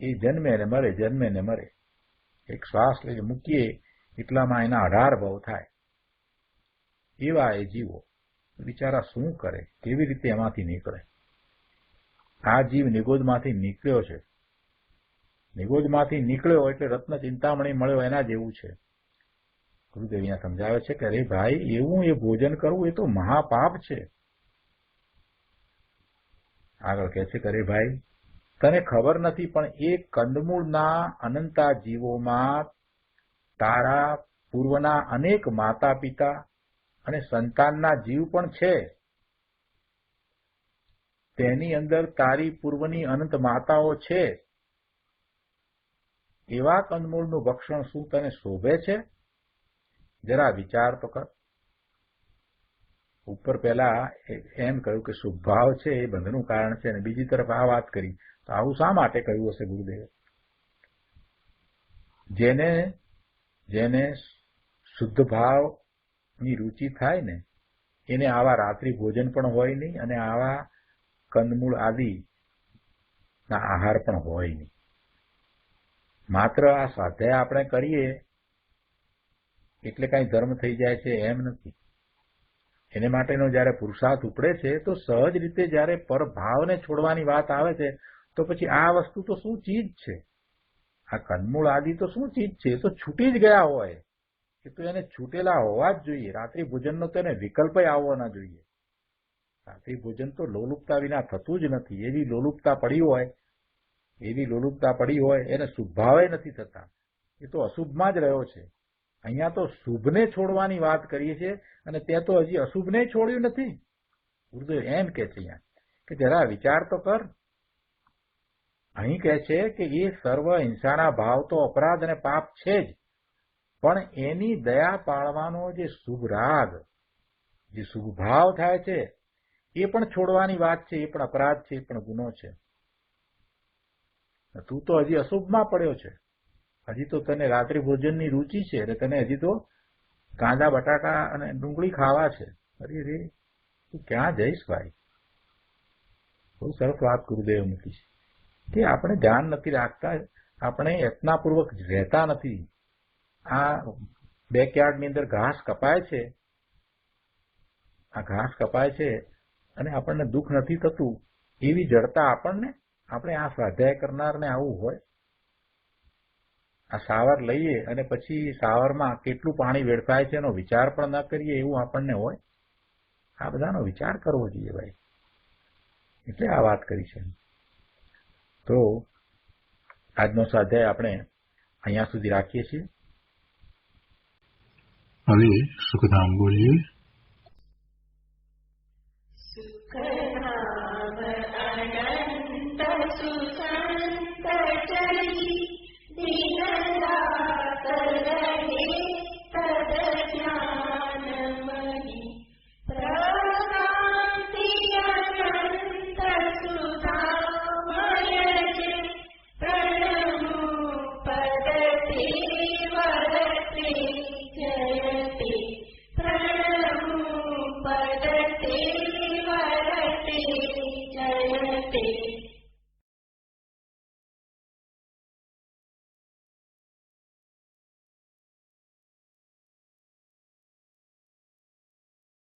એ જન્મે ને મરે, જન્મે ને મરે. એક શ્વાસ લઈને મૂકીએ એટલામાં એના 18 ભવ થાય. એવા એ જીવો બિચારા શું કરે, કેવી રીતે એમાંથી નીકળે? આ જીવ નિગોદમાંથી નીકળ્યો છે. નિગોદમાંથી નીકળ્યો એટલે રત્ન ચિંતામણી મળ્યો એના જેવું છે. ગુરુદેવ અહીંયા સમજાવે છે કે અરે ભાઈ, એવું એ ભોજન કરવું એ તો મહાપાપ છે. આગળ કહે છે કે અરે ભાઈ, તને ખબર નથી, પણ એ કંદમૂળના અનંતા જીવોમાં તારા પૂર્વના અનેક માતા પિતા અને સંતાનના જીવ પણ છે. તેની અંદર તારી પૂર્વની અનંત માતાઓ છે. એવા કંદમૂળનું ભક્ષણ શું તને શોભે છે? જરા વિચાર તો કર. ઉપર પહેલા એમ કહ્યું કે શુભભાવ છે એ બંધનું કારણ છે, અને બીજી તરફ આ વાત કરી. તો આવું શા માટે કહ્યું હશે ગુરુદેવે? જેને શુદ્ધ ભાવની રુચિ થાય ને, એને આવા રાત્રિ ભોજન પણ હોય નહીં, અને આવા કંદમૂળ આદિના આહાર પણ હોય નહીં. માત્ર આ સ્વાધ્યાય આપણે કરીએ એટલે કઈ ધર્મ થઈ જાય છે એમ નથી. એને માટેનો જયારે પુરુષાર્થ ઉપડે છે, તો સહજ રીતે જયારે પરભાવને છોડવાની વાત આવે છે, તો પછી આ વસ્તુ તો શું ચીજ છે? આ કંદમૂળ આદિ તો શું ચીજ છે? એ તો છૂટી જ ગયા હોય. એ તો એને છૂટેલા હોવા જ જોઈએ. રાત્રિ ભોજનનો તો એને વિકલ્પ આવવો ના જોઈએ. રાત્રિ ભોજન તો લોલુપતા વિના થતું જ નથી. એવી લોલુપતા પડી હોય એને શુભભાવે નથી થતા. એ તો અશુભમાં જ રહ્યો છે. અહીંયા તો શુભને છોડવાની વાત કરીએ છીએ, અને ત્યાં તો હજી અશુભને છોડ્યું નથી. ગુરુદેવ એમ કે છે અહીંયા કે જરા વિચાર તો કર. અહીં કહે છે કે એ સર્વ હિંસાના ભાવ તો અપરાધ અને પાપ છે જ, પણ એની દયા પાળવાનો જે શુભ રાગ, જે શુભ ભાવ થાય છે, એ પણ છોડવાની વાત છે. એ પણ અપરાધ છે, એ પણ ગુનો છે. તું તો હજી અશુભમાં પડ્યો છે. હજી તો તને રાત્રિ ભોજનની રુચિ છે, અને તને હજી તો કાંદા, બટાકા અને ડુંગળી ખાવા છે. અરે રે, તું ક્યાં જઈશ ભાઈ? બહુ સરસ વાત ગુરુદેવ મૂકી છે કે આપણે ધ્યાન નથી રાખતા, આપણે યત્નાપૂર્વક રહેતા નથી. આ બેકયાર્ડની અંદર ઘાસ કપાય છે, આ ઘાસ કપાય છે, અને આપણને દુઃખ નથી થતું, એવી જડતા આપણે આ સ્વાધ્યાય કરનારને આવું હોય. આ સાવર લઈએ અને પછી સાવરમાં કેટલું પાણી વેડફાય છે એનો વિચાર પણ ન કરીએ, એવું આપણને હોય. આ બધાનો વિચાર કરવો જોઈએ ભાઈ. એટલે આ વાત કરી છે. તો આજનો સ્વાધ્યાય આપણે અહીંયા સુધી રાખીએ છીએ. હવે સુખધામ બોલીએ.